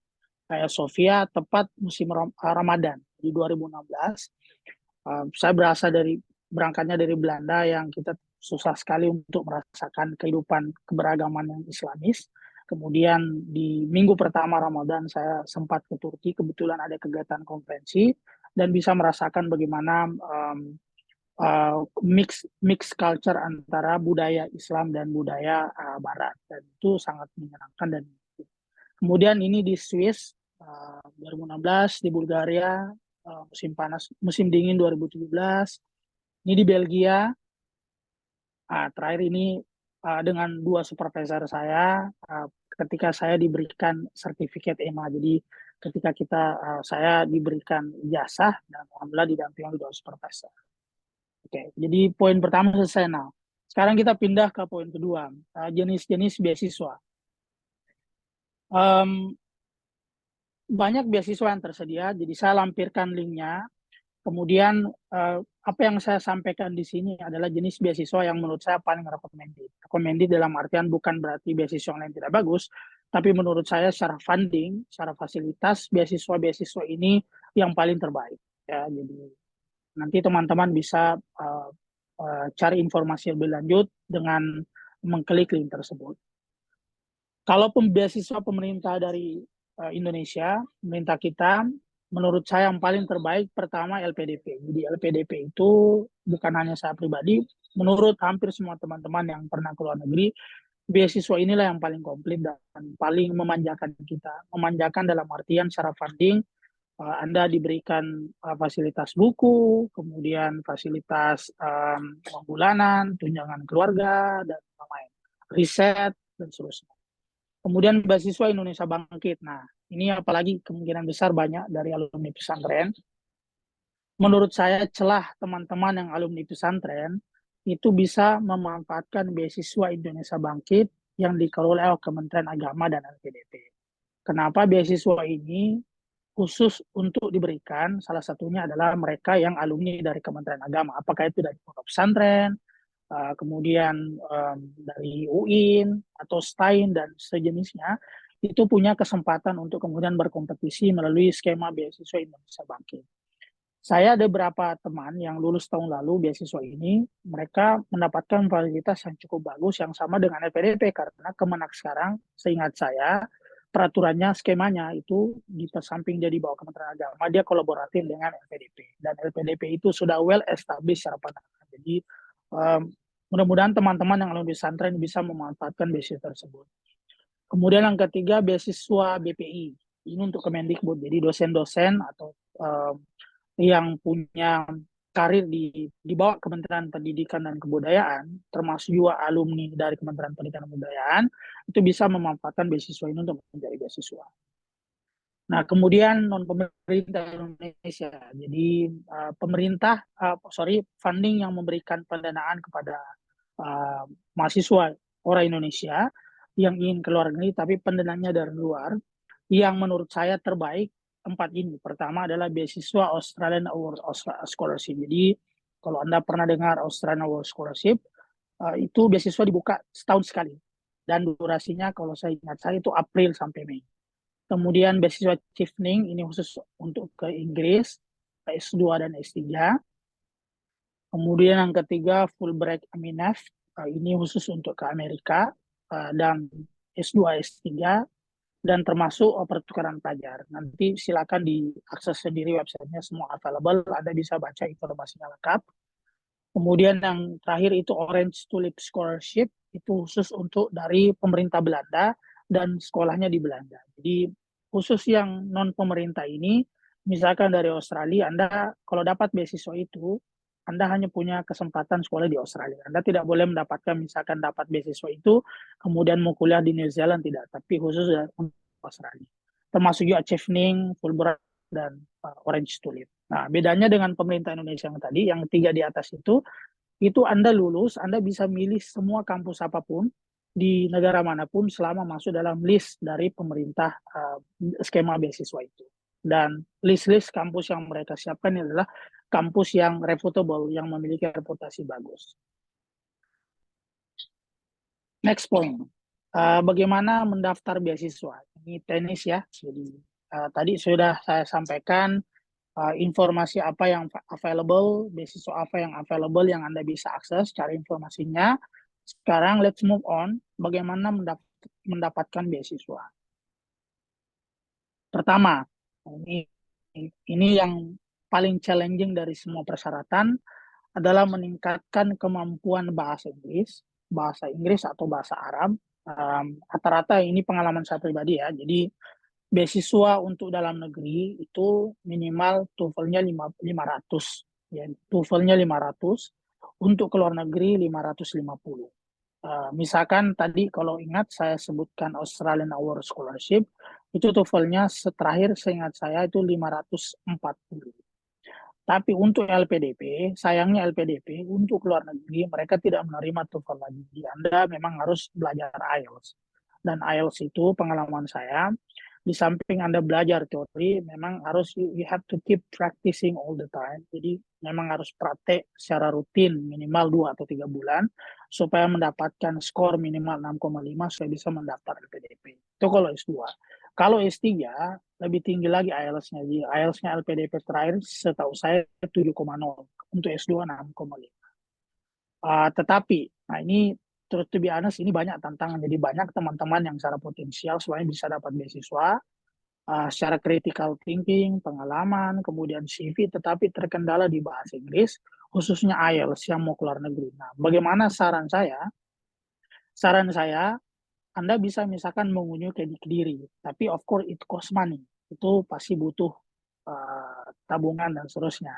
Hagia Sophia, tepat musim Ramadan di 2016. Saya berangkatnya dari Belanda yang kita susah sekali untuk merasakan kehidupan keberagaman yang Islamis. Kemudian di minggu pertama Ramadan saya sempat ke Turki, kebetulan ada kegiatan konferensi, dan bisa merasakan bagaimana mix culture antara budaya Islam dan budaya Barat, dan itu sangat menyenangkan. Dan kemudian ini di Swiss 2016, di Bulgaria musim panas, musim dingin 2017. Ini di Belgia. Terakhir ini dengan 2 supervisor saya ketika saya diberikan sertifikat EMA. Jadi ketika saya diberikan ijazah, dan alhamdulillah didampingi 2 supervisor. Oke, jadi poin pertama selesai. Nah, sekarang kita pindah ke poin kedua, jenis-jenis beasiswa. Banyak beasiswa yang tersedia, jadi saya lampirkan linknya. Kemudian apa yang saya sampaikan di sini adalah jenis beasiswa yang menurut saya paling recommended. Recommended dalam artian bukan berarti beasiswa yang lain tidak bagus, tapi menurut saya secara funding, secara fasilitas, beasiswa ini yang paling terbaik. Ya, jadi nanti teman-teman bisa cari informasi lebih lanjut dengan mengklik link tersebut. Kalau beasiswa pemerintah dari Indonesia, pemerintah kita, menurut saya yang paling terbaik pertama LPDP. Jadi LPDP itu bukan hanya saya pribadi, menurut hampir semua teman-teman yang pernah ke luar negeri, beasiswa inilah yang paling komplit dan paling memanjakan kita. Memanjakan dalam artian secara funding, Anda diberikan fasilitas buku, kemudian fasilitas bulanan, tunjangan keluarga, dan lain-lain, riset, dan seterusnya. Kemudian beasiswa Indonesia Bangkit. Nah, ini apalagi kemungkinan besar banyak dari alumni pesantren. Menurut saya celah teman-teman yang alumni pesantren itu bisa memanfaatkan beasiswa Indonesia Bangkit yang dikelola oleh Kementerian Agama dan LPDP. Kenapa beasiswa ini khusus untuk diberikan? Salah satunya adalah mereka yang alumni dari Kementerian Agama, apakah itu dari pondok pesantren, kemudian dari UIN atau STAIN dan sejenisnya, itu punya kesempatan untuk kemudian berkompetisi melalui skema beasiswa Indonesia Bangkit. Saya ada beberapa teman yang lulus tahun lalu beasiswa ini, mereka mendapatkan fasilitas yang cukup bagus yang sama dengan LPDP, karena Kemenak sekarang, seingat saya, peraturannya, skemanya itu di samping dia di bawah Kementerian Agama, dia kolaboratif dengan LPDP. Dan LPDP itu sudah well established secara pandangan. Jadi mudah-mudahan teman-teman yang alumni pesantren bisa memanfaatkan beasiswa tersebut. Kemudian yang ketiga, beasiswa BPI. Ini untuk Kemendikbud, jadi dosen-dosen atau yang punya karir di bawah Kementerian Pendidikan dan Kebudayaan, termasuk juga alumni dari Kementerian Pendidikan dan Kebudayaan, itu bisa memanfaatkan beasiswa ini untuk menjadi beasiswa. Nah, kemudian non-pemerintah Indonesia. Jadi funding yang memberikan pendanaan kepada mahasiswa orang Indonesia yang ingin ke luar negeri, tapi pendanaannya dari luar, yang menurut saya terbaik 4 ini. Pertama adalah beasiswa Australian Award Scholarship. Jadi kalau Anda pernah dengar Australian Award Scholarship, itu beasiswa dibuka setahun sekali. Dan durasinya kalau saya ingat saya itu April sampai Mei. Kemudian beasiswa Chevening, ini khusus untuk ke Inggris, S2 dan S3. Kemudian yang ketiga Fulbright Aminef, ini khusus untuk ke Amerika, dan S2, S3, dan termasuk pertukaran pelajar. Nanti silakan diakses sendiri websitenya, semua available, Anda bisa baca informasinya lengkap. Kemudian yang terakhir itu Orange Tulip Scholarship, itu khusus untuk dari pemerintah Belanda dan sekolahnya di Belanda. Jadi khusus yang non pemerintah ini, misalkan dari Australia, Anda kalau dapat beasiswa itu, Anda hanya punya kesempatan sekolah di Australia. Anda tidak boleh mendapatkan, misalkan dapat beasiswa itu, kemudian mau kuliah di New Zealand, tidak. Tapi khusus untuk Australia. Termasuk juga Chevening, Fulbright, dan Orange Tulip. Nah, bedanya dengan pemerintah Indonesia yang tadi, yang 3 di atas itu Anda lulus, Anda bisa milih semua kampus apapun, di negara manapun, selama masuk dalam list dari pemerintah skema beasiswa itu. Dan list-list kampus yang mereka siapkan adalah kampus yang reputable, yang memiliki reputasi bagus. Next point, bagaimana mendaftar beasiswa? Ini teknis ya. Jadi tadi sudah saya sampaikan informasi apa yang available, beasiswa apa yang available yang Anda bisa akses, cari informasinya. Sekarang let's move on, bagaimana mendapatkan beasiswa. Pertama, ini yang paling challenging dari semua persyaratan adalah meningkatkan kemampuan bahasa Inggris atau bahasa Arab. Rata-rata ini pengalaman saya pribadi ya. Jadi beasiswa untuk dalam negeri itu minimal TOEFL-nya 500. Ya, TOEFL-nya 500, untuk ke luar negeri 550. Misalkan tadi kalau ingat saya sebutkan Australian Award Scholarship, itu TOEFL-nya terakhir seingat saya itu 540. Tapi untuk LPDP, sayangnya LPDP untuk luar negeri mereka tidak menerima TOEFL lagi. Jadi Anda memang harus belajar IELTS. Dan IELTS itu pengalaman saya, di samping Anda belajar teori, memang harus you have to keep practicing all the time. Jadi memang harus praktek secara rutin minimal 2 atau 3 bulan supaya mendapatkan skor minimal 6,5 supaya bisa mendaftar LPDP. Itu kalau S2. Kalau S3 lebih tinggi lagi IELTS-nya. Jadi IELTS-nya LPDP terakhir setahu saya 7,0, untuk S2 6,5. Tetapi, nah ini terus to be honest, ini banyak tantangan. Jadi banyak teman-teman yang secara potensial sebenarnya bisa dapat beasiswa, secara critical thinking, pengalaman, kemudian CV, tetapi terkendala di bahasa Inggris, khususnya IELTS yang mau keluar negeri. Nah, bagaimana saran saya? Saran saya, Anda bisa misalkan mengunjungi ke Kediri, tapi of course it cost money. Itu pasti butuh tabungan dan seterusnya.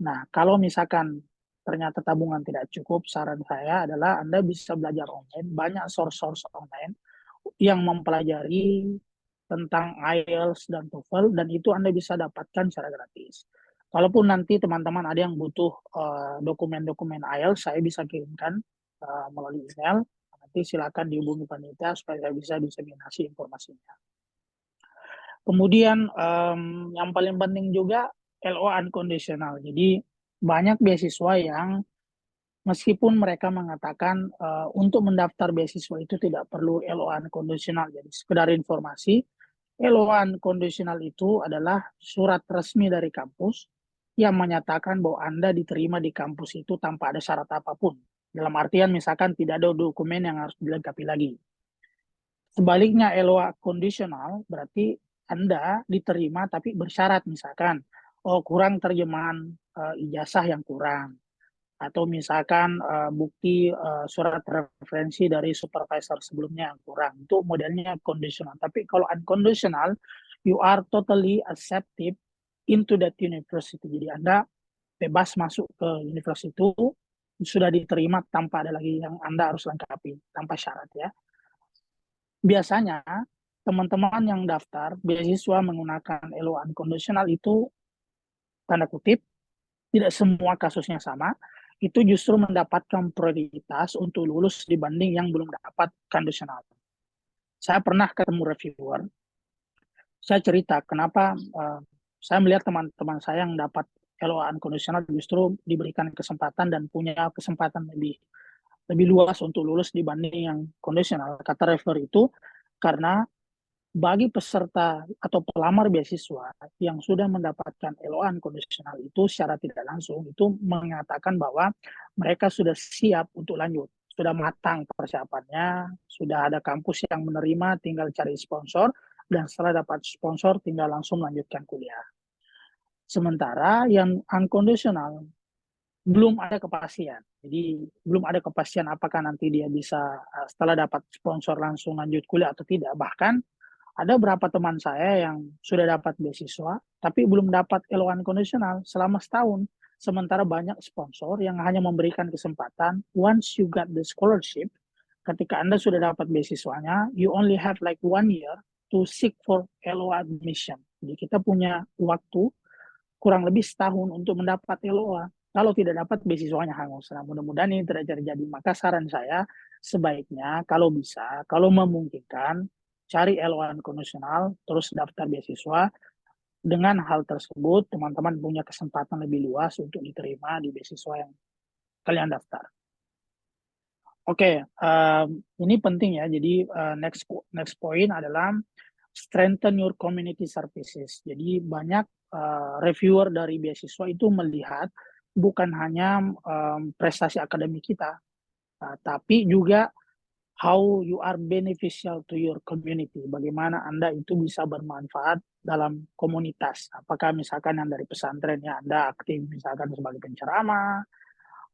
Nah, kalau misalkan ternyata tabungan tidak cukup, saran saya adalah Anda bisa belajar online, banyak source-source online yang mempelajari tentang IELTS dan TOEFL, dan itu Anda bisa dapatkan secara gratis. Kalaupun nanti teman-teman ada yang butuh dokumen-dokumen IELTS, saya bisa kirimkan melalui email. Nanti silakan dihubungi panitia supaya saya bisa diseminasi informasinya. Kemudian yang paling penting juga LO unconditional. Jadi banyak beasiswa yang meskipun mereka mengatakan untuk mendaftar beasiswa itu tidak perlu LO unconditional. Jadi sekedar informasi, LO unconditional itu adalah surat resmi dari kampus yang menyatakan bahwa Anda diterima di kampus itu tanpa ada syarat apapun. Dalam artian misalkan tidak ada dokumen yang harus dilengkapi lagi. Sebaliknya LO conditional berarti Anda diterima tapi bersyarat, misalkan kurang terjemahan ijazah yang kurang, atau misalkan bukti surat referensi dari supervisor sebelumnya yang kurang. Itu modelnya conditional. Tapi kalau unconditional, you are totally accepted into that university. Jadi Anda bebas masuk ke universitas itu, sudah diterima tanpa ada lagi yang Anda harus lengkapi, tanpa syarat ya. Biasanya teman-teman yang daftar beasiswa menggunakan LO unconditional itu, tanda kutip, tidak semua kasusnya sama, itu justru mendapatkan prioritas untuk lulus dibanding yang belum dapat conditional. Saya pernah ketemu reviewer, saya cerita kenapa saya melihat teman-teman saya yang dapat LO unconditional justru diberikan kesempatan dan punya kesempatan lebih luas untuk lulus dibanding yang kondisional. Kata reviewer itu karena bagi peserta atau pelamar beasiswa yang sudah mendapatkan LO unconditional itu secara tidak langsung itu mengatakan bahwa mereka sudah siap untuk lanjut, sudah matang persiapannya, sudah ada kampus yang menerima, tinggal cari sponsor, dan setelah dapat sponsor tinggal langsung melanjutkan kuliah. Sementara yang unconditional belum ada kepastian. Jadi belum ada kepastian apakah nanti dia bisa setelah dapat sponsor langsung lanjut kuliah atau tidak. Bahkan ada beberapa teman saya yang sudah dapat beasiswa tapi belum dapat LO unconditional selama setahun. Sementara banyak sponsor yang hanya memberikan kesempatan once you got the scholarship, ketika Anda sudah dapat beasiswanya, you only have like 1 year to seek for LO admission. Jadi kita punya waktu kurang lebih setahun untuk mendapat LOA. Kalau tidak dapat, beasiswanya hangus. Nah, mudah-mudahan ini tidak terjadi. Maka saran saya, sebaiknya kalau bisa, kalau memungkinkan, cari LOA unconditional, terus daftar beasiswa. Dengan hal tersebut, teman-teman punya kesempatan lebih luas untuk diterima di beasiswa yang kalian daftar. Oke, ini penting ya. Jadi next point adalah strengthen your community services. Jadi banyak reviewer dari beasiswa itu melihat bukan hanya prestasi akademik kita, tapi juga how you are beneficial to your community. Bagaimana Anda itu bisa bermanfaat dalam komunitas. Apakah misalkan yang dari pesantrennya Anda aktif misalkan sebagai penceramah,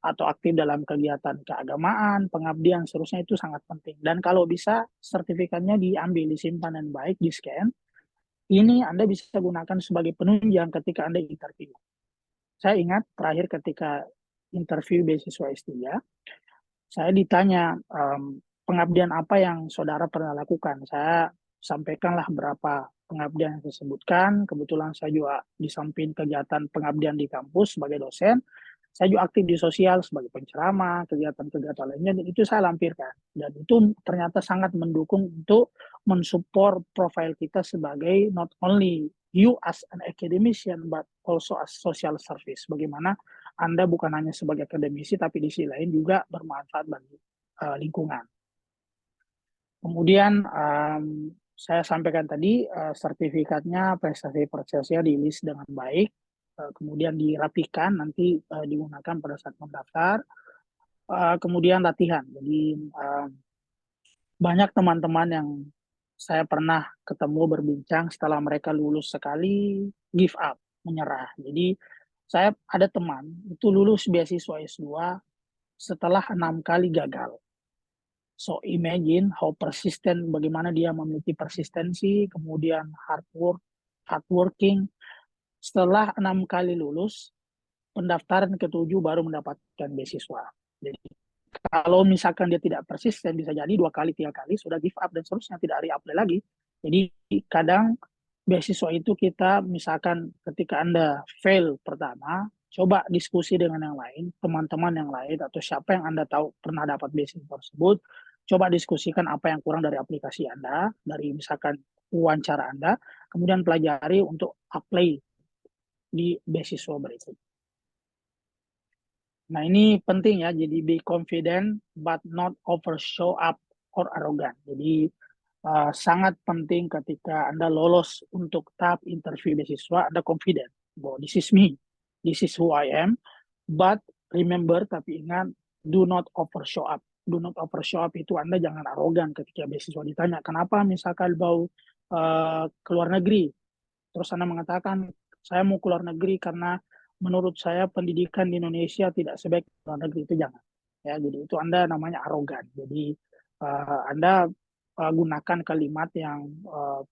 atau aktif dalam kegiatan keagamaan, pengabdian, seterusnya itu sangat penting. Dan kalau bisa sertifikatnya diambil, disimpan dan baik, di-scan. Ini Anda bisa gunakan sebagai penunjang ketika Anda interview. Saya ingat terakhir ketika interview beasiswa S3, saya ditanya pengabdian apa yang saudara pernah lakukan. Saya sampaikanlah berapa pengabdian yang saya sebutkan. Kebetulan saya juga di samping kegiatan pengabdian di kampus sebagai dosen, saya juga aktif di sosial sebagai penceramah, kegiatan-kegiatan lainnya, dan itu saya lampirkan. Dan itu ternyata sangat mendukung untuk mensupport profil kita sebagai not only you as an academician, but also as social service. Bagaimana Anda bukan hanya sebagai akademisi, tapi di sisi lain juga bermanfaat bagi lingkungan. Kemudian saya sampaikan tadi, sertifikatnya, prestasi-prestasinya di list dengan baik, kemudian dirapikan, nanti digunakan pada saat mendaftar. Kemudian latihan. Jadi banyak teman-teman yang saya pernah ketemu berbincang setelah mereka lulus sekali, give up, menyerah. Jadi saya ada teman itu lulus beasiswa S2 setelah 6 kali gagal. So imagine how persistent, bagaimana dia memiliki persistensi, kemudian hardworking. Setelah 6 kali lulus, pendaftaran ke-7 baru mendapatkan beasiswa. Jadi kalau misalkan dia tidak persisten, bisa jadi 2 kali, 3 kali sudah give up dan seterusnya, tidak reapply lagi. Jadi kadang beasiswa itu kita misalkan ketika Anda fail pertama, coba diskusi dengan yang lain, teman-teman yang lain, atau siapa yang Anda tahu pernah dapat beasiswa tersebut, coba diskusikan apa yang kurang dari aplikasi Anda, dari misalkan wawancara Anda, kemudian pelajari untuk apply di beasiswa berikut. Nah, ini penting ya, jadi be confident but not over show up or arrogant. Jadi sangat penting ketika Anda lolos untuk tahap interview beasiswa, Anda confident bahwa this is me, this is who I am, but remember, tapi ingat, do not over show up. Do not over show up itu Anda jangan arogan ketika beasiswa ditanya, kenapa misalkan mau ke luar negeri, terus Anda mengatakan, saya mau ke luar negeri karena menurut saya pendidikan di Indonesia tidak sebaik luar negeri, itu jangan. Ya, jadi itu Anda namanya arogan. Jadi Anda gunakan kalimat yang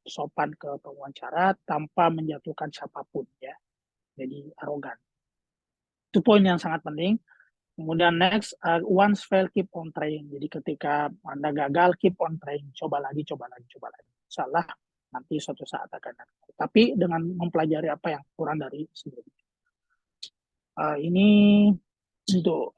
sopan ke pewawancara tanpa menjatuhkan siapapun ya. Jadi arogan. Itu poin yang sangat penting. Kemudian next, once fail keep on trying. Jadi ketika Anda gagal keep on trying, coba lagi. Salah nanti suatu saat akan datang. Tapi dengan mempelajari apa yang kurang dari sebelumnya. Ini untuk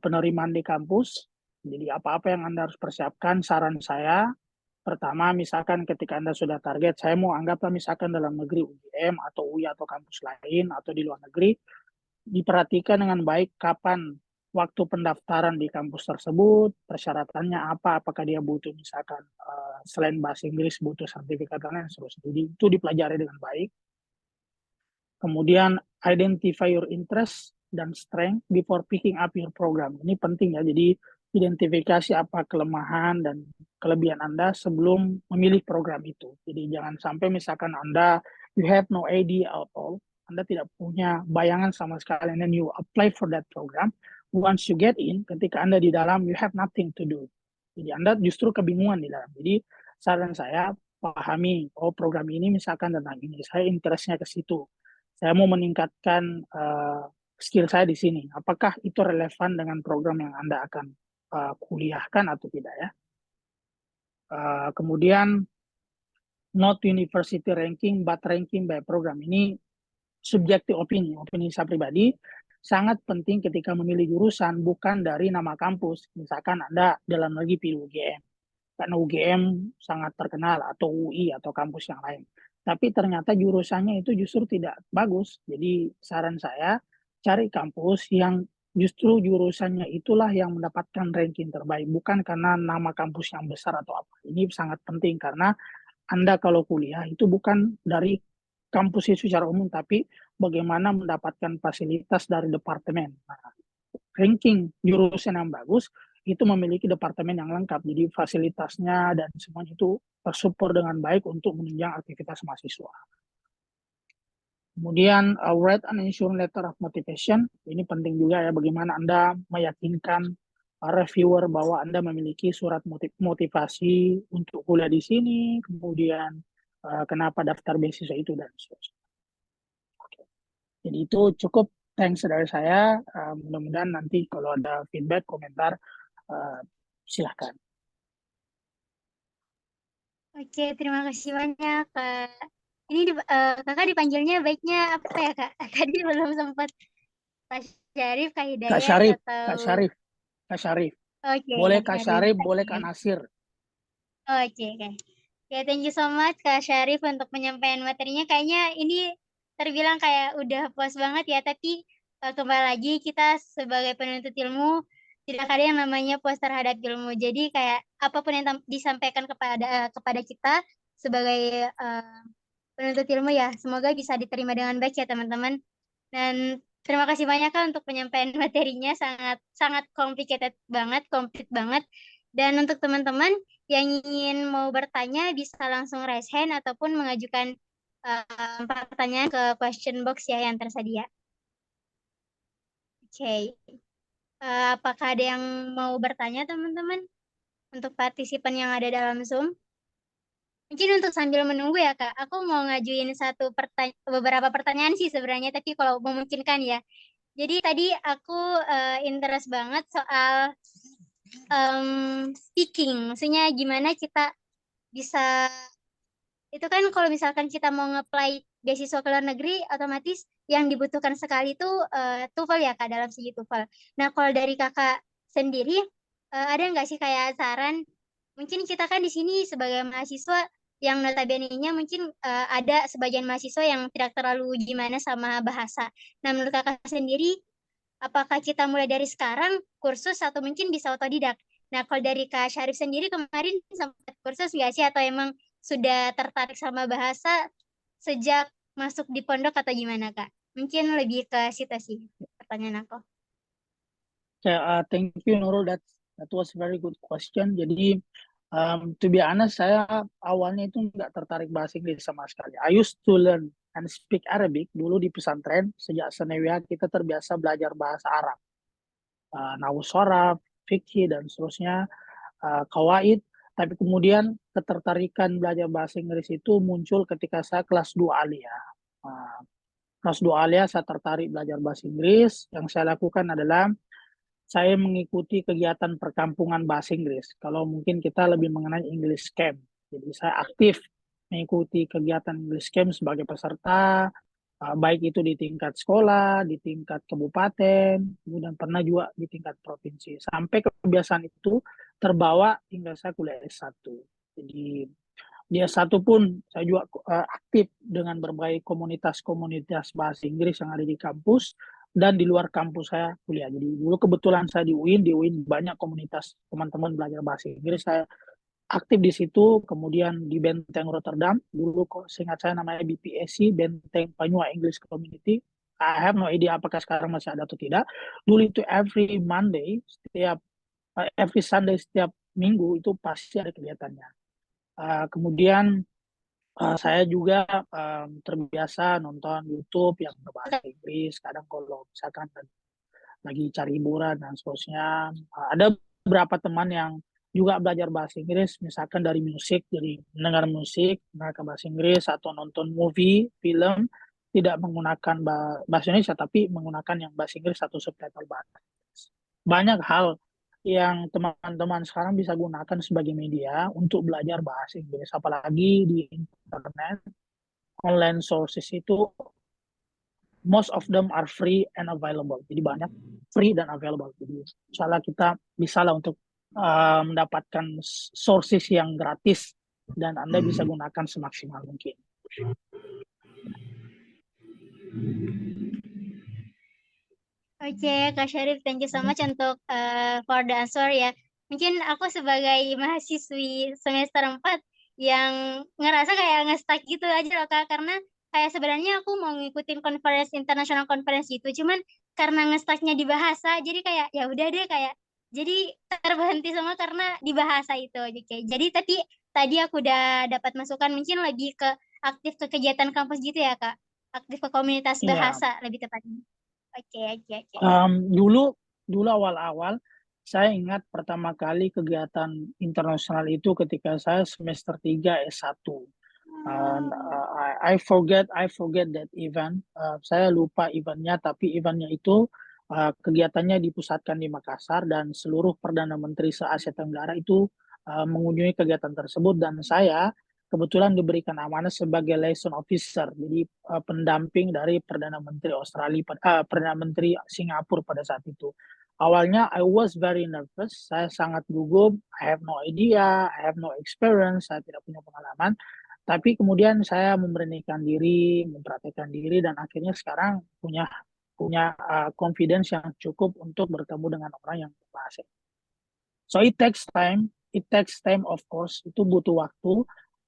penerimaan di kampus. Jadi apa-apa yang Anda harus persiapkan, saran saya, pertama misalkan ketika Anda sudah target, saya mau anggaplah misalkan dalam negeri UGM atau UI atau kampus lain atau di luar negeri, diperhatikan dengan baik kapan waktu pendaftaran di kampus tersebut, persyaratannya apa, apakah dia butuh misalkan selain bahasa Inggris butuh sertifikat dan lain sebagainya. Jadi itu dipelajari dengan baik. Kemudian identify your interest dan strength before picking up your program. Ini penting ya, jadi identifikasi apa kelemahan dan kelebihan Anda sebelum memilih program itu. Jadi jangan sampai misalkan Anda, you have no idea at all, Anda tidak punya bayangan sama sekali, and then you apply for that program. Once you get in, ketika Anda di dalam, you have nothing to do. Jadi Anda justru kebingungan di dalam. Jadi saran saya, pahami, oh program ini misalkan tentang ini, saya interestnya ke situ. Saya mau meningkatkan skill saya di sini. Apakah itu relevan dengan program yang Anda akan kuliahkan atau tidak ya? Kemudian not university ranking but ranking by program. Ini subjektif opini saya pribadi. Sangat penting ketika memilih jurusan bukan dari nama kampus. Misalkan Anda dalam negeri pilih UGM, karena UGM sangat terkenal, atau UI atau kampus yang lain. Tapi ternyata jurusannya itu justru tidak bagus. Jadi saran saya, cari kampus yang justru jurusannya itulah yang mendapatkan ranking terbaik, bukan karena nama kampus yang besar atau apa. Ini sangat penting karena Anda kalau kuliah itu bukan dari kampus itu secara umum, tapi bagaimana mendapatkan fasilitas dari departemen. Nah, ranking jurusan yang bagus itu memiliki departemen yang lengkap, jadi fasilitasnya dan semuanya itu tersupport dengan baik untuk menunjang aktivitas mahasiswa. Kemudian write an insurance letter of motivation, ini penting juga ya, bagaimana Anda meyakinkan reviewer bahwa Anda memiliki surat motivasi untuk kuliah di sini, kemudian kenapa daftar beasiswa itu dan sebagainya. Jadi itu cukup, thanks dari saya. Mudah-mudahan nanti kalau ada feedback, komentar, silahkan. Oke, terima kasih banyak, Kak. Ini Kakak dipanggilnya baiknya apa ya, Kak? Tadi belum sempat. Pak Syarif, Kak Hidayat, Kak Syarif, atau... Kak Syarif. Oke, Boleh Kak Syarif, boleh Oke. Kak Nasir. Oke. Ya, thank you so much Kak Syarif untuk penyampaian materinya. Kayaknya ini terbilang kayak udah puas banget ya, tapi kembali lagi kita sebagai penuntut ilmu tidak ada yang namanya puas terhadap ilmu. Jadi kayak apapun yang disampaikan kepada kita sebagai penuntut ilmu ya, semoga bisa diterima dengan baik ya teman-teman. Dan terima kasih banyak Kak untuk penyampaian materinya, sangat complicated banget, komplit banget. Dan untuk teman-teman yang ingin mau bertanya bisa langsung raise hand ataupun mengajukan pertanyaan ke question box ya yang tersedia. Oke. Apakah ada yang mau bertanya teman-teman untuk partisipan yang ada dalam Zoom. Mungkin untuk sambil menunggu ya Kak, aku mau ngajuin beberapa pertanyaan sih sebenarnya, tapi kalau memungkinkan ya. Jadi tadi aku interest banget soal speaking, maksudnya gimana kita bisa, itu kan kalau misalkan kita mau nge-apply beasiswa ke luar negeri, otomatis yang dibutuhkan sekali itu TOEFL ya Kak, dalam segi TOEFL. Nah kalau dari Kakak sendiri, ada nggak sih kayak saran, mungkin kita kan di sini sebagai mahasiswa yang notabene-nya mungkin ada sebagian mahasiswa yang tidak terlalu gimana sama bahasa. Nah menurut Kakak sendiri, apakah kita mulai dari sekarang kursus atau mungkin bisa otodidak? Nah, kalau dari Kak Syarif sendiri kemarin sempat kursus nggak sih atau emang sudah tertarik sama bahasa sejak masuk di pondok atau gimana Kak? Mungkin lebih ke situ sih pertanyaan aku. Thank you Nurul, that was a very good question. Jadi to be honest, saya awalnya itu nggak tertarik bahasa Inggris sama sekali. I used to learn and speak Arabic dulu di pesantren. Sejak Sanawiyah kita terbiasa belajar bahasa Arab, nahwu shorab, fikih dan seterusnya, kawaid. Tapi kemudian ketertarikan belajar bahasa Inggris itu muncul ketika saya kelas 2 aliyah. Kelas 2 aliyah saya tertarik belajar bahasa Inggris. Yang saya lakukan adalah saya mengikuti kegiatan perkampungan bahasa Inggris. Kalau mungkin kita lebih mengenai English Camp. Jadi saya aktif mengikuti kegiatan English Camp sebagai peserta, baik itu di tingkat sekolah, di tingkat kabupaten, kemudian pernah juga di tingkat provinsi. Sampai kebiasaan itu terbawa hingga saya kuliah S1. Jadi di S1 pun saya juga aktif dengan berbagai komunitas-komunitas bahasa Inggris yang ada di kampus dan di luar kampus saya kuliah. Jadi dulu kebetulan saya di UIN banyak komunitas teman-teman belajar bahasa Inggris, saya aktif di situ. Kemudian di Benteng Rotterdam, dulu kok seingat saya namanya BPSC, Benteng Panua English Community. I have no idea apakah sekarang masih ada atau tidak. Dulu itu every Sunday, setiap minggu itu pasti ada kegiatannya. Kemudian saya juga terbiasa nonton YouTube yang berbahasa Inggris. Kadang kalau misalkan lagi cari hiburan dan seterusnya, ada beberapa teman yang juga belajar bahasa Inggris, misalkan dari musik, jadi mendengar musik, mereka bahasa Inggris, atau nonton movie, film, tidak menggunakan bahasa Indonesia, tapi menggunakan yang bahasa Inggris atau subtitle bahasa Inggris. Banyak hal yang teman-teman sekarang bisa gunakan sebagai media untuk belajar bahasa Inggris, apalagi di internet, online sources itu most of them are free and available. Jadi banyak free dan available. Jadi insya Allah kita bisa lah untuk mendapatkan sources yang gratis dan Anda bisa gunakan semaksimal mungkin. Oke, Kak Syarif, thank you so much untuk for the answer ya. Mungkin aku sebagai mahasiswi semester 4 yang ngerasa kayak nge-stuck gitu aja loh Kak, karena kayak sebenarnya aku mau ngikutin international conference gitu, cuman karena nge-stucknya di bahasa, jadi kayak ya udah deh kayak jadi terberhenti semua karena di bahasa itu. Jadi tapi tadi aku udah dapat masukan, mungkin lebih ke aktif ke kegiatan kampus gitu ya Kak, aktif ke komunitas bahasa lebih tepatnya. Oke. Dulu awal-awal saya ingat pertama kali kegiatan internasional itu ketika saya semester 3 S1. I forget that event. Saya lupa eventnya, tapi eventnya itu kegiatannya dipusatkan di Makassar dan seluruh Perdana Menteri se-Asia Tenggara itu mengunjungi kegiatan tersebut, dan saya kebetulan diberikan amanah sebagai liaison officer, jadi pendamping dari Perdana Menteri Perdana Menteri Singapura pada saat itu. Awalnya I was very nervous, saya sangat gugup, I have no idea, I have no experience, saya tidak punya pengalaman. Tapi kemudian saya memberanikan diri, mempraktekkan diri, dan akhirnya sekarang punya confidence yang cukup untuk bertemu dengan orang yang berbahasa. So it takes time of course, itu butuh waktu.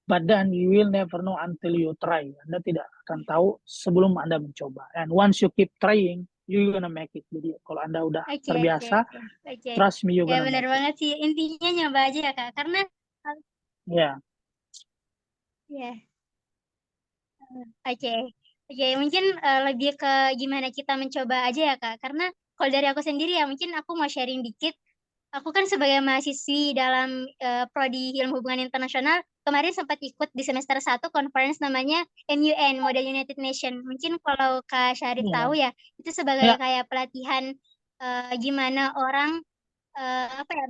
But then you will never know until you try. Anda tidak akan tahu sebelum Anda mencoba. And once you keep trying, you're gonna make it. Jadi kalau Anda udah terbiasa, trust me, you're gonna make it. Ya benar banget sih. Intinya nyoba aja ya Kak. Karena Oke, mungkin lebih ke gimana kita mencoba aja ya Kak. Karena kalau dari aku sendiri ya, mungkin aku mau sharing dikit. aku kan sebagai mahasiswi dalam prodi Ilmu Hubungan Internasional, kemarin sempat ikut di semester 1 conference namanya MUN, Model United Nation. Mungkin kalau Kak Syarif tahu ya, itu sebagai Ya. kayak pelatihan gimana orang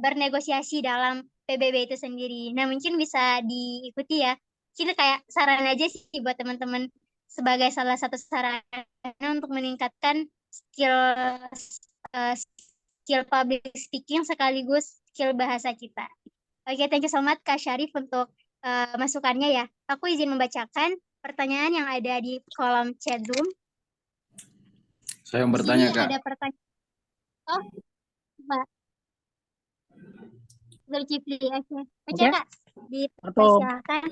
bernegosiasi dalam PBB itu sendiri. Nah, mungkin bisa diikuti ya. Mungkin kayak saran aja sih buat teman-teman sebagai salah satu sarana untuk meningkatkan skill public speaking sekaligus skill bahasa kita. Oke, thank you so much Kak Syarif untuk masukannya ya. Aku izin membacakan pertanyaan yang ada di kolom chat Zoom. Saya yang bertanya, Di sini Kak. ada pertanyaan. Oh, Mbak Zulkifli, oke. Oke, Kak. Dipersilakan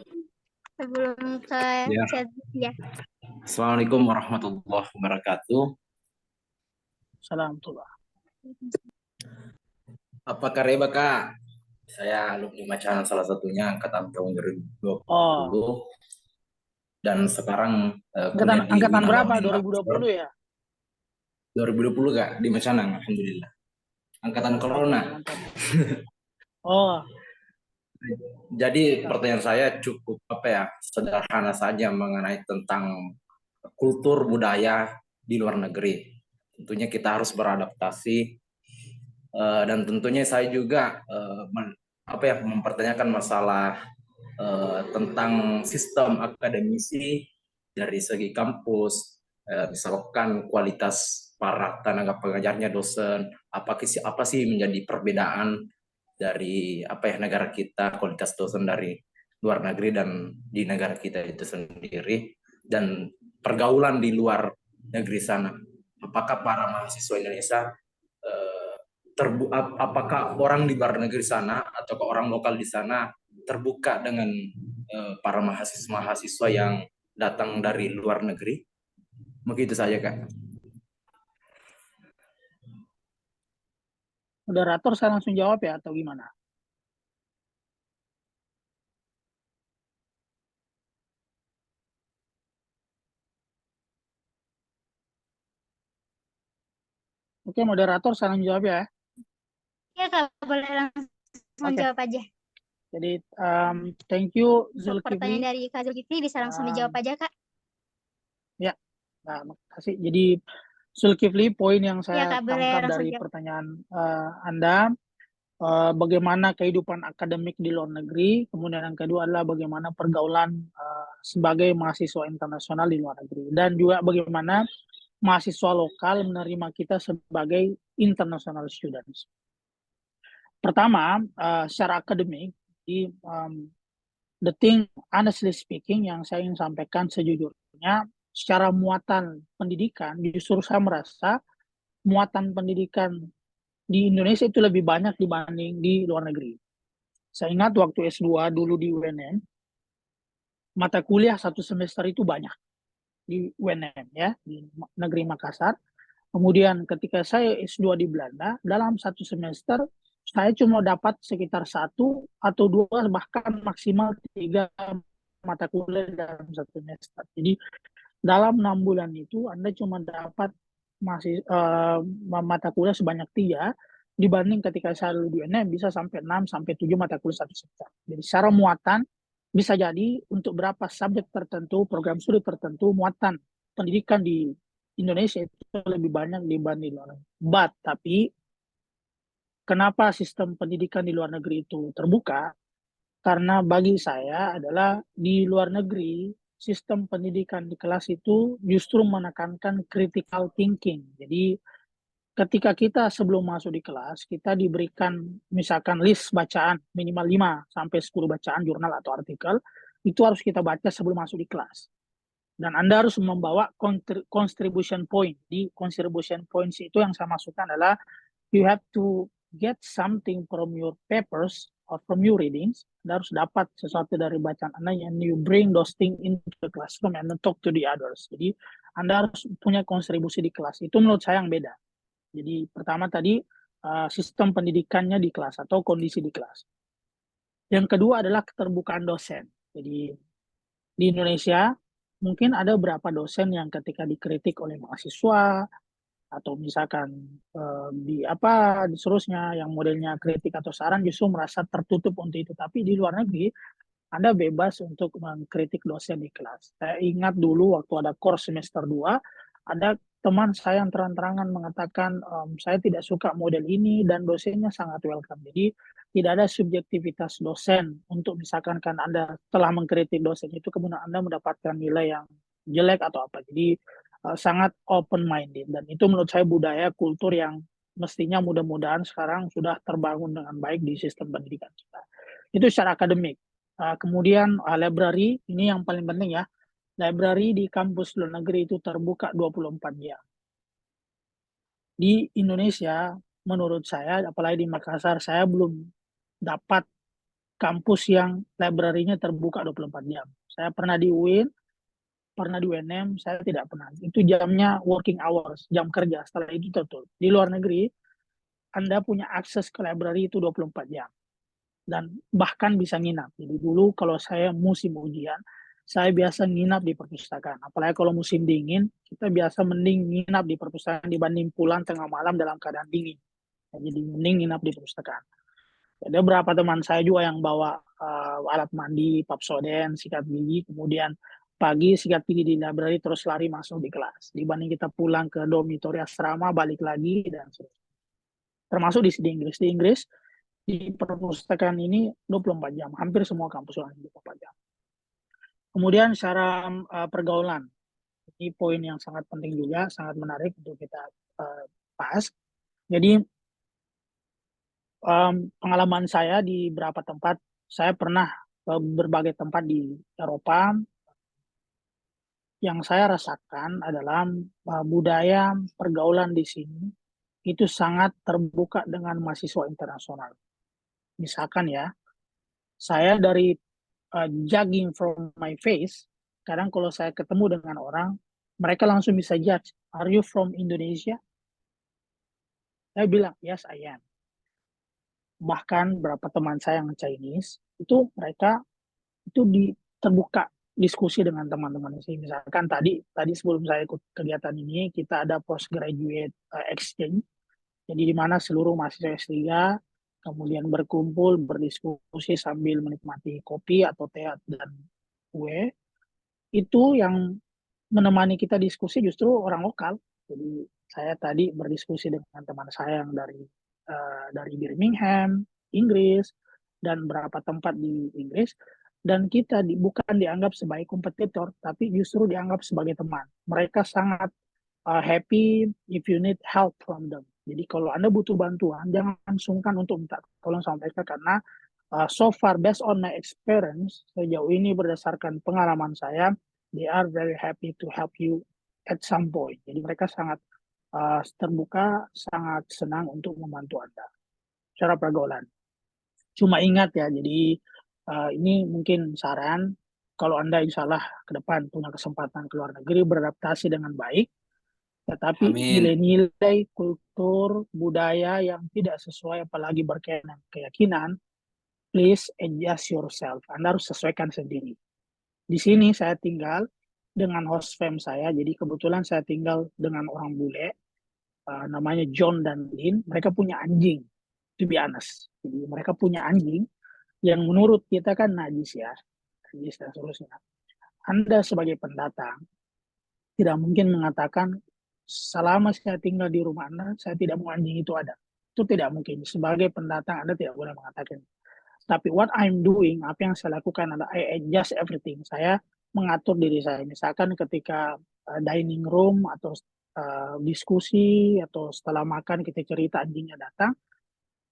sebelum ke Ya. chat Zoom ya. Assalamualaikum warahmatullahi wabarakatuh. Salam. Apa kabar, Kak? Saya alumni Macanan salah satunya angkatan tahun 2020. Oh. Dan sekarang kuliah di Angkatan Winala berapa? Unin 2020 ya? 2020, Kak, di Macanan, alhamdulillah. Angkatan corona. Oh. Jadi pertanyaan saya cukup sederhana saja mengenai tentang kultur budaya di luar negeri. Tentunya kita harus beradaptasi dan tentunya saya juga mempertanyakan masalah tentang sistem akademisi dari segi kampus, misalkan kualitas para tenaga pengajarnya, dosen, apa sih menjadi perbedaan dari negara kita, kualitas dosen dari luar negeri dan di negara kita itu sendiri, dan pergaulan di luar negeri sana. Apakah para mahasiswa Indonesia apakah orang di luar negeri sana atau orang lokal di sana terbuka dengan para mahasiswa yang datang dari luar negeri? Begitu saja, Kak. Moderator saya langsung jawab ya atau gimana? Oke, moderator saya langsung jawab ya. Ya, Kak, boleh langsung jawab aja. Jadi, thank you Untuk pertanyaan Zulkifli. dari Kak Zulkifli bisa langsung dijawab aja, Kak. Ya, nah, makasih. Jadi Zulkifli, poin yang Ya, saya Kak, boleh tangkap langsung dari jawab. pertanyaan Anda, bagaimana kehidupan akademik di luar negeri, kemudian yang kedua adalah bagaimana pergaulan sebagai mahasiswa internasional di luar negeri, dan juga bagaimana mahasiswa lokal menerima kita sebagai international students. Pertama, secara akademik, the thing honestly speaking yang saya ingin sampaikan sejujurnya, secara muatan pendidikan, justru saya merasa muatan pendidikan di Indonesia itu lebih banyak dibanding di luar negeri. Saya ingat waktu S2 dulu di UNM, mata kuliah satu semester itu banyak di UNM ya, di negeri Makassar. Kemudian ketika saya S2 di Belanda, dalam satu semester saya cuma dapat sekitar 1 atau 2 bahkan maksimal 3 mata kuliah dalam satu semester. Jadi dalam 6 bulan itu Anda cuma dapat mata kuliah sebanyak 3, dibanding ketika saya dulu di UNM bisa sampai 6 sampai 7 mata kuliah satu semester. Jadi secara muatan bisa jadi untuk berapa subjek tertentu, program studi tertentu, muatan pendidikan di Indonesia itu lebih banyak dibanding luar negeri. Tapi kenapa sistem pendidikan di luar negeri itu terbuka? Karena bagi saya adalah di luar negeri sistem pendidikan di kelas itu justru menekankan critical thinking. Jadi ketika kita sebelum masuk di kelas, kita diberikan misalkan list bacaan minimal 5 sampai 10 bacaan jurnal atau artikel, itu harus kita baca sebelum masuk di kelas. Dan Anda harus membawa contribution point. Di contribution points itu yang saya masukkan adalah you have to get something from your papers or from your readings. Anda harus dapat sesuatu dari bacaan Anda and you bring those things into the classroom and talk to the others. Jadi Anda harus punya kontribusi di kelas. Itu menurut saya yang beda. Jadi pertama tadi sistem pendidikannya di kelas atau kondisi di kelas. Yang kedua adalah keterbukaan dosen. Jadi di Indonesia mungkin ada beberapa dosen yang ketika dikritik oleh mahasiswa atau misalkan di apa seterusnya yang modelnya kritik atau saran justru merasa tertutup untuk itu. Tapi di luar negeri Anda bebas untuk mengkritik dosen di kelas. Saya ingat dulu waktu ada course semester 2, ada teman saya yang terang-terangan mengatakan saya tidak suka model ini dan dosennya sangat welcome. Jadi tidak ada subjektivitas dosen untuk misalkan kan Anda telah mengkritik dosen itu kemudian Anda mendapatkan nilai yang jelek atau apa. Jadi sangat open minded dan itu menurut saya budaya kultur yang mestinya mudah-mudahan sekarang sudah terbangun dengan baik di sistem pendidikan kita. Itu secara akademik. Kemudian library ini yang paling penting ya. Library di kampus luar negeri itu terbuka 24 jam. Di Indonesia menurut saya apalagi di Makassar saya belum dapat kampus yang library-nya terbuka 24 jam. Saya pernah di UIN, pernah di UNM, saya tidak pernah. Itu jamnya working hours, jam kerja. Setelah itu tutup. Di luar negeri, Anda punya akses ke library itu 24 jam. Dan bahkan bisa nginap. Jadi dulu kalau saya musim ujian, saya biasa nginap di perpustakaan. Apalagi kalau musim dingin, kita biasa mending nginap di perpustakaan dibanding pulang tengah malam dalam keadaan dingin. Jadi mending nginap di perpustakaan. Ada beberapa teman saya juga yang bawa alat mandi, Papsoden, sikat gigi, kemudian pagi sikat gigi di library terus lari masuk di kelas. Dibanding kita pulang ke dormitori asrama, balik lagi, dan seterusnya. Termasuk di Inggris. Di Inggris, di perpustakaan ini 24 jam. Hampir semua kampus lain 24 jam. Kemudian secara pergaulan. Ini poin yang sangat penting juga, sangat menarik untuk kita bahas. Jadi, pengalaman saya di beberapa tempat, saya pernah berbagai tempat di Eropa. Yang saya rasakan adalah budaya pergaulan di sini itu sangat terbuka dengan mahasiswa internasional. Misalkan ya, saya dari judging from my face, kadang kalau saya ketemu dengan orang, mereka langsung bisa judge, are you from Indonesia? Saya bilang, yes I am. Bahkan beberapa teman saya yang Chinese, itu mereka itu terbuka diskusi dengan teman-teman sih. Misalkan tadi sebelum saya ikut kegiatan ini, kita ada postgraduate exchange, jadi di mana seluruh mahasiswa S3 kemudian berkumpul, berdiskusi sambil menikmati kopi atau teh dan kue. Itu yang menemani kita diskusi justru orang lokal. Jadi saya tadi berdiskusi dengan teman saya yang dari Birmingham, Inggris, dan beberapa tempat di Inggris. Dan kita bukan dianggap sebagai kompetitor, tapi justru dianggap sebagai teman. Mereka sangat happy if you need help from them. Jadi kalau Anda butuh bantuan, jangan sungkan untuk minta tolong sama mereka karena so far based on my experience, sejauh ini berdasarkan pengalaman saya, they are very happy to help you at some point. Jadi mereka sangat terbuka, sangat senang untuk membantu Anda secara pergaulan. Cuma ingat ya, jadi ini mungkin saran, kalau Anda insya Allah ke depan punya kesempatan ke luar negeri beradaptasi dengan baik, tetapi nilai-nilai kultur, budaya yang tidak sesuai apalagi berkaitan keyakinan, please adjust yourself. Anda harus sesuaikan sendiri. Di sini saya tinggal dengan host fam saya, jadi kebetulan saya tinggal dengan orang bule, namanya John dan Lynn. Mereka punya anjing, to be honest. Jadi mereka punya anjing yang menurut kita kan najis ya, najis dan seterusnya. Anda sebagai pendatang tidak mungkin mengatakan selama saya tinggal di rumah Anda, saya tidak mau anjing itu ada. Itu tidak mungkin. Sebagai pendatang, Anda tidak boleh mengatakan. Tapi what I'm doing, apa yang saya lakukan adalah I adjust everything. Saya mengatur diri saya. Misalkan ketika dining room atau diskusi atau setelah makan kita cerita anjingnya datang,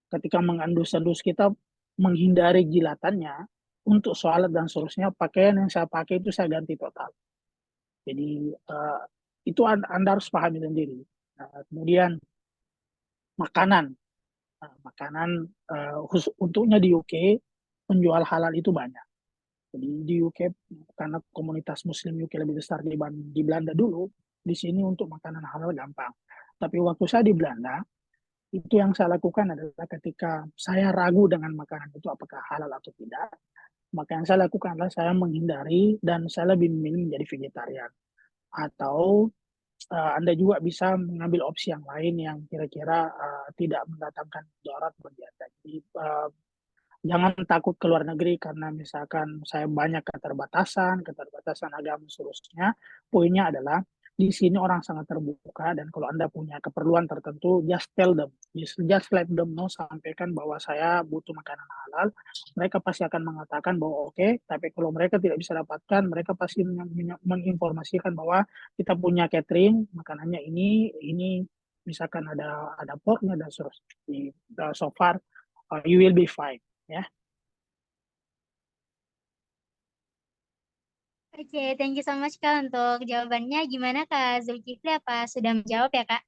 ketika mengendus-endus kita menghindari jilatannya, untuk sholat dan seterusnya, pakaian yang saya pakai itu saya ganti total. Jadi itu Anda harus pahami sendiri. Kemudian makanan untuknya di UK penjual halal itu banyak. Jadi di UK karena komunitas Muslim UK lebih besar di Belanda dulu, di sini untuk makanan halal gampang. Tapi waktu saya di Belanda, itu yang saya lakukan adalah ketika saya ragu dengan makanan itu apakah halal atau tidak, maka yang saya lakukan adalah saya menghindari dan saya lebih memilih menjadi vegetarian. Atau Anda juga bisa mengambil opsi yang lain yang kira-kira tidak mendatangkan mudarat bagi Anda. Jadi jangan takut keluar negeri karena misalkan saya banyak keterbatasan agama seterusnya. Poinnya adalah di sini orang sangat terbuka, dan kalau Anda punya keperluan tertentu, just tell them, just let them know, sampaikan bahwa saya butuh makanan halal. Mereka pasti akan mengatakan bahwa oke, tapi kalau mereka tidak bisa dapatkan, mereka pasti menginformasikan bahwa kita punya catering, makanannya ini misalkan ada porknya dan seterusnya. So far, you will be fine. Ya. Oke, thank you so much Kak untuk jawabannya. Gimana Kak Zulkifli, apa sudah menjawab ya Kak?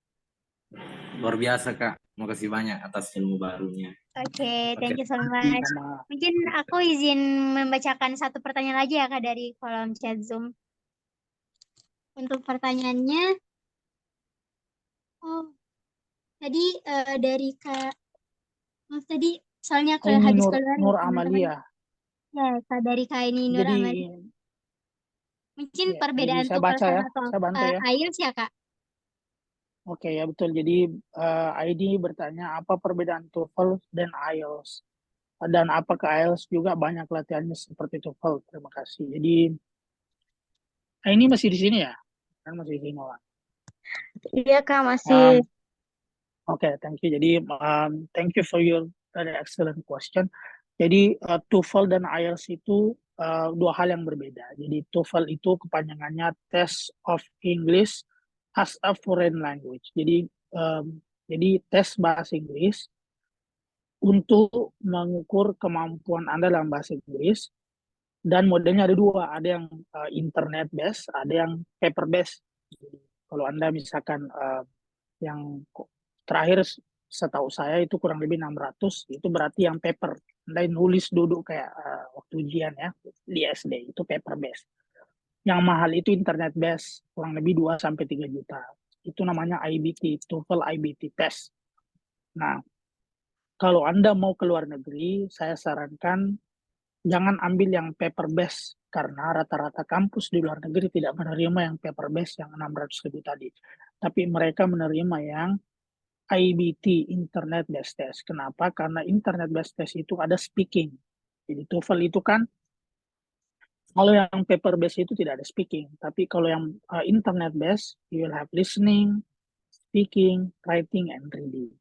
Luar biasa Kak, makasih banyak atas ilmu barunya. Oke, thank Oke. you so much. Sama Mungkin aku izin membacakan satu pertanyaan lagi ya Kak dari kolom chat Zoom. Untuk pertanyaannya, tadi dari Kak, tadi soalnya ini habis Nur keluar ya teman-teman. Amalia. Ya, Kak dari Kak ini Nur Jadi Amalia. Mungkin ya, perbedaan jadi saya TOEFL baca ya, atau saya bantu ya. IELTS ya Kak? Oke ya betul. Jadi ID bertanya apa perbedaan TOEFL dan IELTS, dan apakah IELTS juga banyak latihannya seperti TOEFL. Terima kasih. Jadi ini masih di sini ya? Kan masih di sini Wan. Iya Kak, masih. Oke, thank you. Jadi thank you for your very excellent question. Jadi TOEFL dan IELTS itu dua hal yang berbeda. Jadi TOEFL itu kepanjangannya Test of English as a Foreign Language. Jadi tes bahasa Inggris untuk mengukur kemampuan Anda dalam bahasa Inggris. Dan modelnya ada dua, ada yang internet based, ada yang paper based. Jadi, kalau Anda misalkan yang terakhir setahu saya itu kurang lebih 600, itu berarti yang paper. Anda nulis duduk kayak waktu ujian ya di SD, itu paper based. Yang mahal itu internet based, kurang lebih 2-3 juta. Itu namanya IBT, TOEFL IBT test. Nah, kalau Anda mau ke luar negeri, saya sarankan jangan ambil yang paper based, karena rata-rata kampus di luar negeri tidak menerima yang paper based yang 600.000 tadi. Tapi mereka menerima yang IBT, Internet Based Test. Kenapa? Karena Internet Based Test itu ada speaking. Jadi TOEFL itu kan, kalau yang paper based itu tidak ada speaking. Tapi kalau yang Internet Based, you will have listening, speaking, writing, and reading.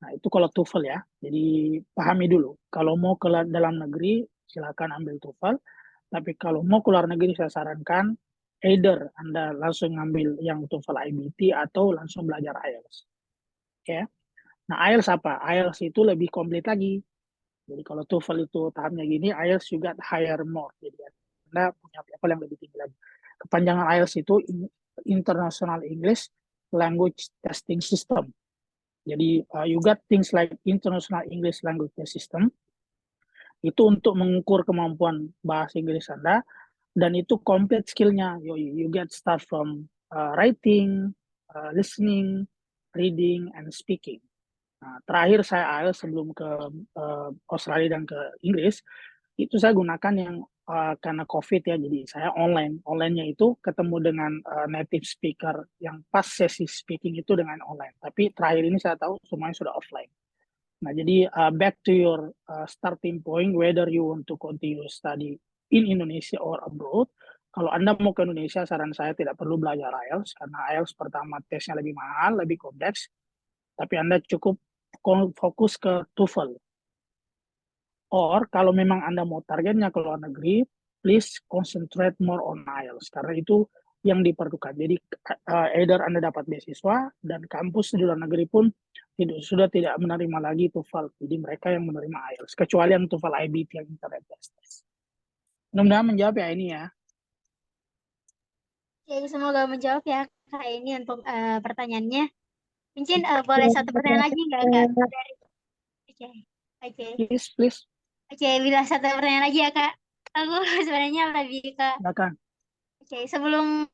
Nah, itu kalau TOEFL ya. Jadi pahami dulu. Kalau mau ke dalam negeri, silakan ambil TOEFL. Tapi kalau mau ke luar negeri, saya sarankan either Anda langsung ngambil yang TOEFL IBT atau langsung belajar IELTS. Ya. Nah, IELTS apa? IELTS itu lebih komplit lagi. Jadi kalau TOEFL itu tahamnya gini, IELTS juga higher more. Jadi Anda punya level yang lebih tinggi lagi. Kepanjangan IELTS itu International English Language Testing System. Jadi you got things like International English Language Test System. Itu untuk mengukur kemampuan bahasa Inggris Anda, dan itu complete skillnya. You get start from writing, listening, reading, and speaking. Nah, terakhir saya IELTS sebelum ke Australia dan ke Inggris, itu saya gunakan yang karena COVID ya, jadi saya online. Online-nya itu ketemu dengan native speaker yang pas sesi speaking itu dengan online. Tapi terakhir ini saya tahu semuanya sudah offline. Nah, jadi back to your starting point, whether you want to continue study in Indonesia or abroad. Kalau Anda mau ke Indonesia, saran saya tidak perlu belajar IELTS, karena IELTS pertama tesnya lebih mahal, lebih kompleks. Tapi Anda cukup fokus ke TOEFL. Or kalau memang Anda mau targetnya ke luar negeri, please concentrate more on IELTS, karena itu yang diperlukan. Jadi either Anda dapat beasiswa, dan kampus di luar negeri pun sudah tidak menerima lagi TOEFL. Jadi mereka yang menerima IELTS, kecuali yang TOEFL IBT yang internet test. Mudah-mudahan menjawab ya ini ya. Ya, semoga menjawab ya Kak ini untuk pertanyaannya. Mungkin boleh satu pertanyaan lagi nggak Kak? Oke. Please. Oke, bila satu pertanyaan lagi ya Kak. Aku sebenarnya lebih ke. Silakan. Oke, sebelum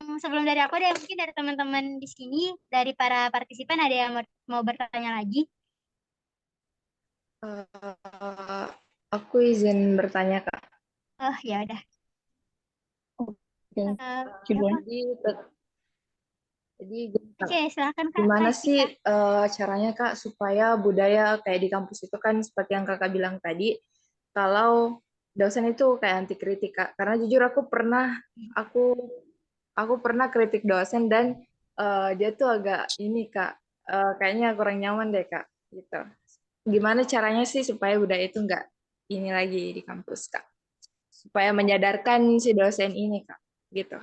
dari aku ada mungkin dari teman-teman di sini, dari para partisipan ada yang mau bertanya lagi? Aku izin bertanya Kak. Oh ya udah. Okay. Jadi Jadi Oke, silakan Kak. gimana Kasih, sih Kak. caranya Kak supaya budaya kayak di kampus itu kan seperti yang Kakak bilang tadi, kalau dosen itu kayak anti kritik Kak. Karena jujur aku pernah kritik dosen dan dia tuh agak ini Kak, kayaknya kurang nyaman deh Kak, gitu. Gimana caranya sih supaya budaya itu nggak ini lagi di kampus Kak? Supaya menyadarkan si dosen ini Kak, gitu.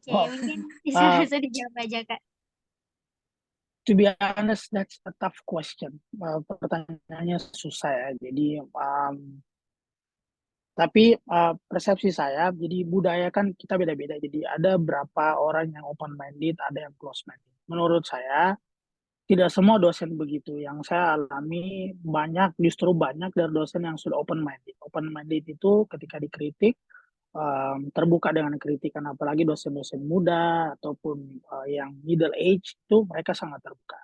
Oke, Oh, mungkin bisa uh, langsung dijawab aja Kak. to be honest, that's a tough question. Pertanyaannya susah ya. Jadi, tapi persepsi saya, jadi budaya kan kita beda-beda. Jadi ada berapa orang yang open minded, ada yang close minded. Menurut saya, tidak semua dosen begitu. Yang saya alami justru banyak dari dosen yang sudah open minded. Open minded itu ketika dikritik, terbuka dengan kritikan, apalagi dosen-dosen muda ataupun yang middle age itu mereka sangat terbuka.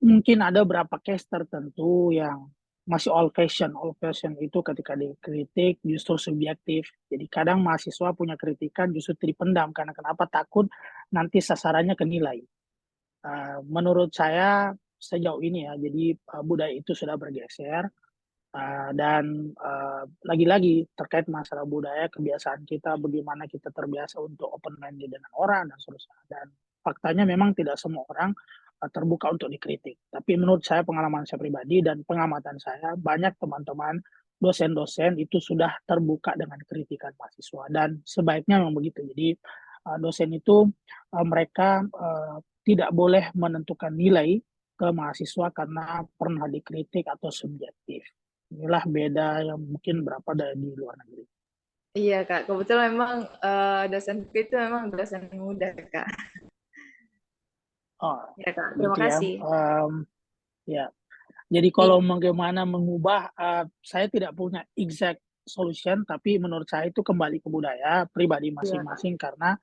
Mungkin ada beberapa case tertentu yang masih old fashion. Old fashion itu ketika dikritik justru subjektif. Jadi kadang mahasiswa punya kritikan justru dipendam karena kenapa, takut nanti sasarannya ke nilai. Menurut saya sejauh ini ya, jadi budaya itu sudah bergeser. Dan lagi-lagi terkait masalah budaya, kebiasaan kita, bagaimana kita terbiasa untuk open minded dengan orang dan seterusnya. Dan faktanya memang tidak semua orang terbuka untuk dikritik. Tapi menurut saya, pengalaman saya pribadi dan pengamatan saya, banyak teman-teman dosen-dosen itu sudah terbuka dengan kritikan mahasiswa, dan sebaiknya memang begitu. Jadi dosen itu mereka tidak boleh menentukan nilai ke mahasiswa karena pernah dikritik atau subjektif. Inilah beda yang mungkin berapa dari di luar negeri. Iya Kak, kebetulan memang dosenku itu memang dosen muda Kak. Oh, Ya Kak, terima gitu ya. kasih. Ya, jadi kalau bagaimana mengubah, saya tidak punya exact solution, tapi menurut saya itu kembali ke budaya pribadi masing-masing, karena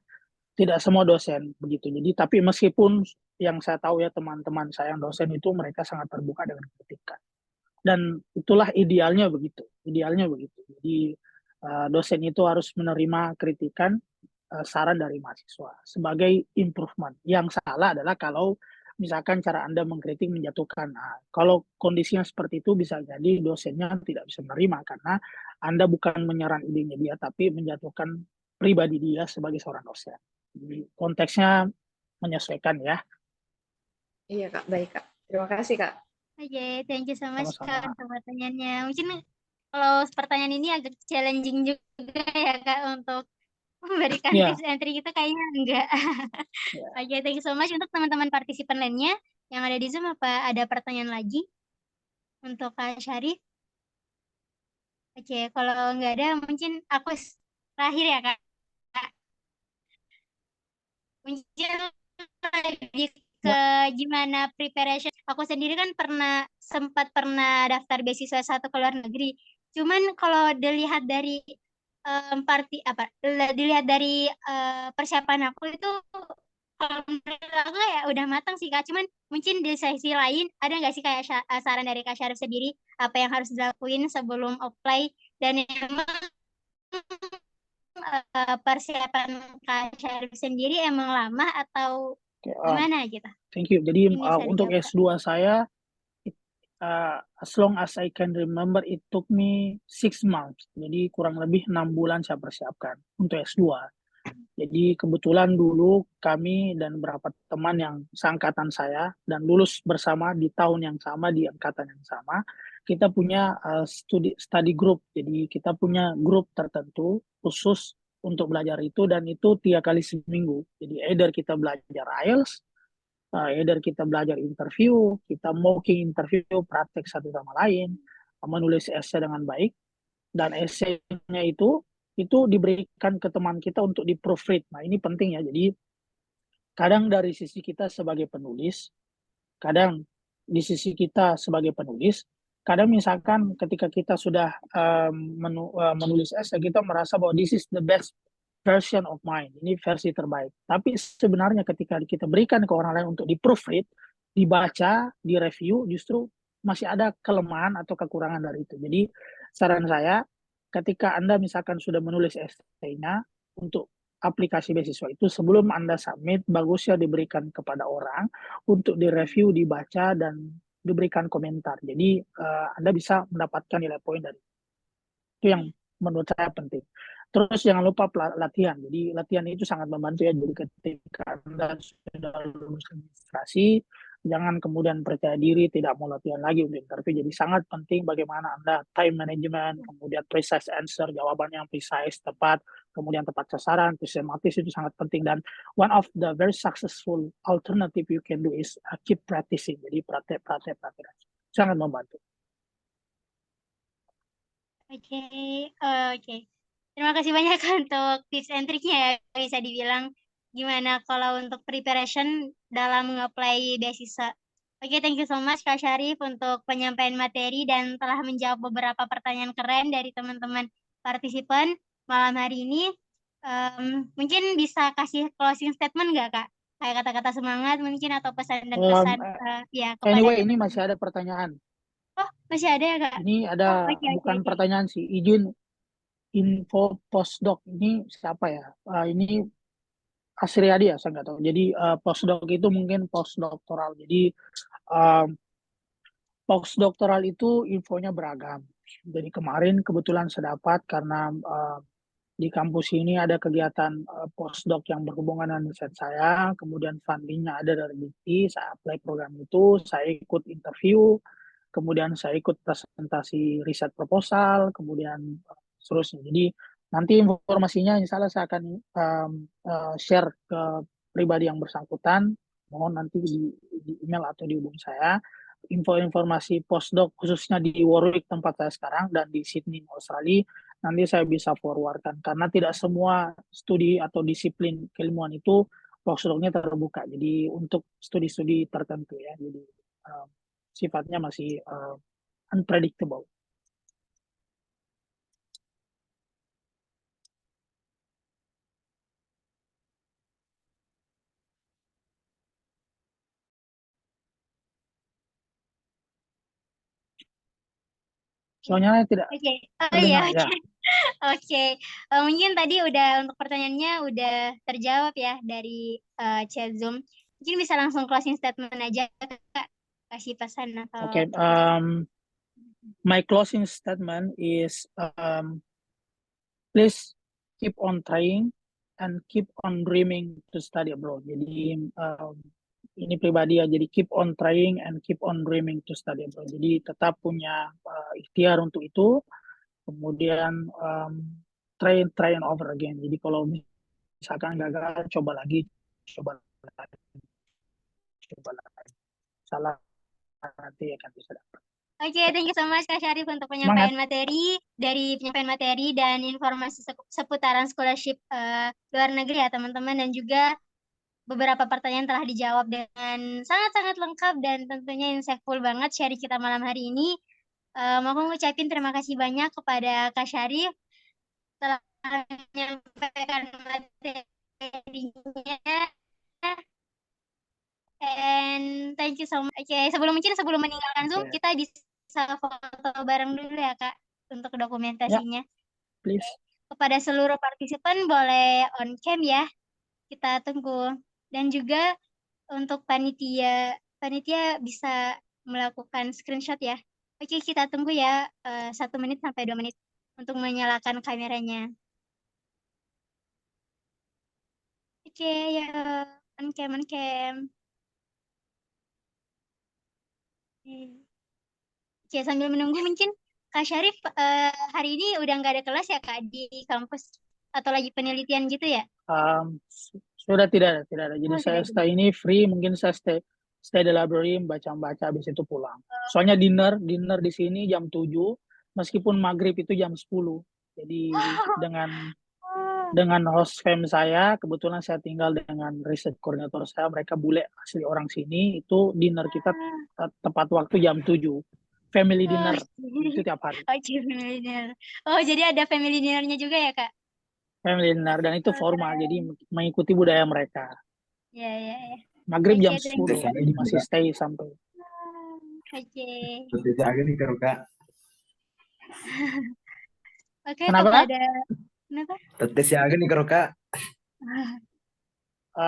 tidak semua dosen begitu. Jadi, tapi meskipun yang saya tahu ya, teman-teman saya yang dosen itu mereka sangat terbuka dengan kritikan. Dan itulah idealnya begitu. Idealnya begitu. Jadi dosen itu harus menerima kritikan, saran dari mahasiswa sebagai improvement. Yang salah adalah kalau misalkan cara Anda mengkritik menjatuhkan. Nah, kalau kondisinya seperti itu, bisa jadi dosennya tidak bisa menerima karena Anda bukan menyerang idenya dia, tapi menjatuhkan pribadi dia sebagai seorang dosen. Jadi konteksnya menyesuaikan ya. Iya Kak, baik Kak. Terima kasih Kak. Oke, thank you so much Kak Sama-sama. untuk pertanyaannya. Mungkin kalau pertanyaan ini agak challenging juga ya Kak untuk memberikan Ya, tips and trick, itu kayaknya enggak. ya. Oke, thank you so much untuk teman-teman partisipan lainnya yang ada di Zoom. Apa ada pertanyaan lagi untuk Kak Syarif? Oke, kalau nggak ada mungkin aku terakhir ya Kak. Mungkin lebih ke gimana preparation. Aku sendiri kan sempat pernah daftar beasiswa satu ke luar negeri. Cuman kalau dilihat dari dilihat dari persiapan aku itu, kalau menurut aku ya udah matang sih Kak. Cuman mungkin di sisi lain ada nggak sih kayak saran dari Kak Syarif sendiri apa yang harus dilakuin sebelum apply, dan emang persiapan Kak Syarif sendiri emang lama atau gimana gitu? Thank you. Jadi Mungkin bisa untuk dijawab Kak. S2 saya, as long as I can remember, it took me 6 months. Jadi kurang lebih 6 bulan saya persiapkan untuk S2. Jadi kebetulan dulu kami dan beberapa teman yang seangkatan saya dan lulus bersama di tahun yang sama, di angkatan yang sama, kita punya study group. Jadi kita punya grup tertentu khusus untuk belajar itu, dan itu 3 kali seminggu. Jadi either kita belajar IELTS, either kita belajar interview, kita mocking interview, praktek satu sama lain, menulis essay dengan baik, dan essay-nya itu diberikan ke teman kita untuk di proofread. Nah, ini penting ya. Jadi kadang dari sisi kita sebagai penulis, kadang di sisi kita sebagai penulis, kadang misalkan ketika kita sudah menulis essay, kita merasa bahwa this is the best version of mine, ini versi terbaik. Tapi sebenarnya ketika kita berikan ke orang lain untuk di proofread, dibaca, direview, justru masih ada kelemahan atau kekurangan dari itu. Jadi saran saya, ketika Anda misalkan sudah menulis essay-nya, untuk aplikasi beasiswa itu sebelum Anda submit, bagusnya diberikan kepada orang untuk direview, dibaca, dan diberikan komentar. Jadi Anda bisa mendapatkan nilai poin dari itu yang menurut saya penting. Terus jangan lupa latihan. Jadi latihan itu sangat membantu ya. Jadi ketika Anda sudah lulus administrasi, jangan kemudian percaya diri tidak mau latihan lagi untuk interview. Jadi sangat penting bagaimana Anda time management, kemudian precise answer, jawaban yang precise, tepat, kemudian tepat sasaran, sistematis itu sangat penting. Dan one of the very successful alternative you can do is keep practicing. Jadi praktek. Sangat membantu. Oke, oke. Terima kasih banyak untuk tips and triknya ya, bisa dibilang gimana kalau untuk preparation dalam nge-apply beasiswa. Oke, thank you so much Kak Syarif untuk penyampaian materi dan telah menjawab beberapa pertanyaan keren dari teman-teman partisipan malam hari ini. Mungkin bisa kasih closing statement nggak Kak? Kayak kata-kata semangat mungkin atau pesan dan pesan ya kepada Anyway, ini teman-teman. masih ada pertanyaan. Oh, masih ada ya Kak? Ini ada bukan pertanyaan sih, izin info postdoc. Ini siapa ya? Ini Asriadi ya, saya nggak tahu. Jadi postdoc itu mungkin postdoktoral. Jadi postdoktoral itu infonya beragam. Jadi kemarin kebetulan saya dapat karena di kampus ini ada kegiatan postdoc yang berhubungan dengan riset saya, kemudian fundingnya ada dari BIPI, saya apply program itu, saya ikut interview, kemudian saya ikut presentasi riset proposal, kemudian seterusnya. Jadi nanti informasinya insya Allah saya akan share ke pribadi yang bersangkutan, mohon nanti di email atau di hubung saya, informasi postdoc khususnya di Warwick tempat saya sekarang dan di Sydney, Australia, nanti saya bisa forwardkan karena tidak semua studi atau disiplin keilmuan itu postdocnya terbuka. Jadi untuk studi-studi tertentu ya, jadi sifatnya masih unpredictable. Soalnya tidak terdengar ya. Oke. Mungkin tadi udah untuk pertanyaannya udah terjawab ya dari chat Zoom. Mungkin bisa langsung closing statement aja Kak. Kasih pesan atau Okay. My closing statement is please keep on trying and keep on dreaming to study abroad. Jadi ini pribadi ya, jadi keep on trying and keep on dreaming to study abroad. Jadi tetap punya ikhtiar untuk itu, kemudian try and over again. Jadi kalau misalkan gagal, coba lagi. Salah nanti akan bisa dapat. Oke, thank you so much Kak Syarif untuk penyampaian materi, dan informasi seputaran scholarship luar negeri ya teman-teman, dan juga beberapa pertanyaan telah dijawab dengan sangat-sangat lengkap dan tentunya insightful banget sharing kita malam hari ini. Mau ngucapin terima kasih banyak kepada Kak Syarif telah menyampaikan materinya. And thank you so much. Oke, sebelum meninggalkan Zoom, kita bisa foto bareng dulu ya Kak untuk dokumentasinya. Please. Kepada seluruh partisipan boleh on cam ya. Kita tunggu. Dan juga untuk panitia bisa melakukan screenshot ya. Oke, kita tunggu ya 1 menit sampai 2 menit untuk menyalakan kameranya. Oke, ya on cam. Oke, sambil menunggu mungkin Kak Syarif hari ini udah nggak ada kelas ya Kak di kampus atau lagi penelitian gitu ya? Sudah tidak ada. Jadi saya stay ini free, mungkin saya stay di library baca-baca habis itu pulang. Soalnya dinner di sini jam 7, meskipun maghrib itu jam 10. Jadi dengan host fam saya, kebetulan saya tinggal dengan riset koordinator saya, mereka bule asli orang sini, itu dinner kita tepat waktu jam 7. Family dinner itu tiap hari. Family dinner. Oh, jadi ada family dinnernya juga ya Kak? Family dinner, dan itu formal, jadi mengikuti budaya mereka. Ya. Maghrib jam 10, jadi masih stay sampai. Oke. Oke, Kenapa? Kenapa? Tetes ya nih Kak.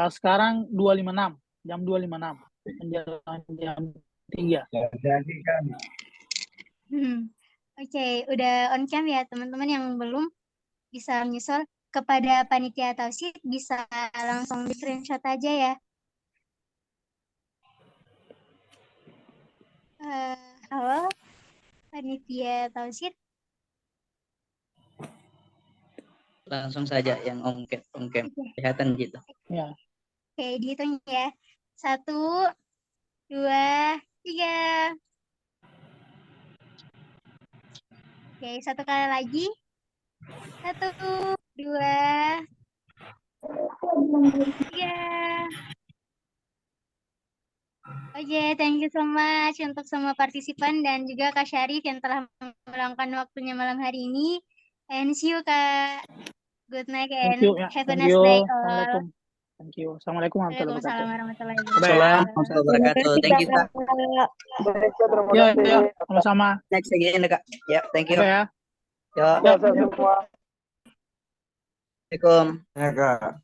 Sekarang 2.56, jam 2.56, menjelang jam 3. Oke, udah on cam ya teman-teman. Yang belum bisa menyusul kepada panitia tausid bisa langsung di screenshot aja ya. Halo, panitia tausid. Langsung saja yang on cam. Kelihatan gitu. Ya. Oke, dihitung ya. 1, 2, 3. Oke, satu kali lagi. 1, 2, 3. Oke, thank you so much untuk semua partisipan dan juga Kak Syarif yang telah meluangkan waktunya malam hari ini. And see you, Kak. Good night and Thank you. Ya. have a Thank nice you. day all. Assalamualaikum. Thank you. Assalamualaikum warahmatullahi Waalaikumsalam wabarakatuh. warahmatullahi Assalamualaikum wabarakatuh. warahmatullahi wabarakatuh. Thank you, Kak. Ya, ya, sama-sama. Next again, Kak. Ya, thank you. Oke ya. Ya. Ya. Assalamualaikum. Ya, Kak.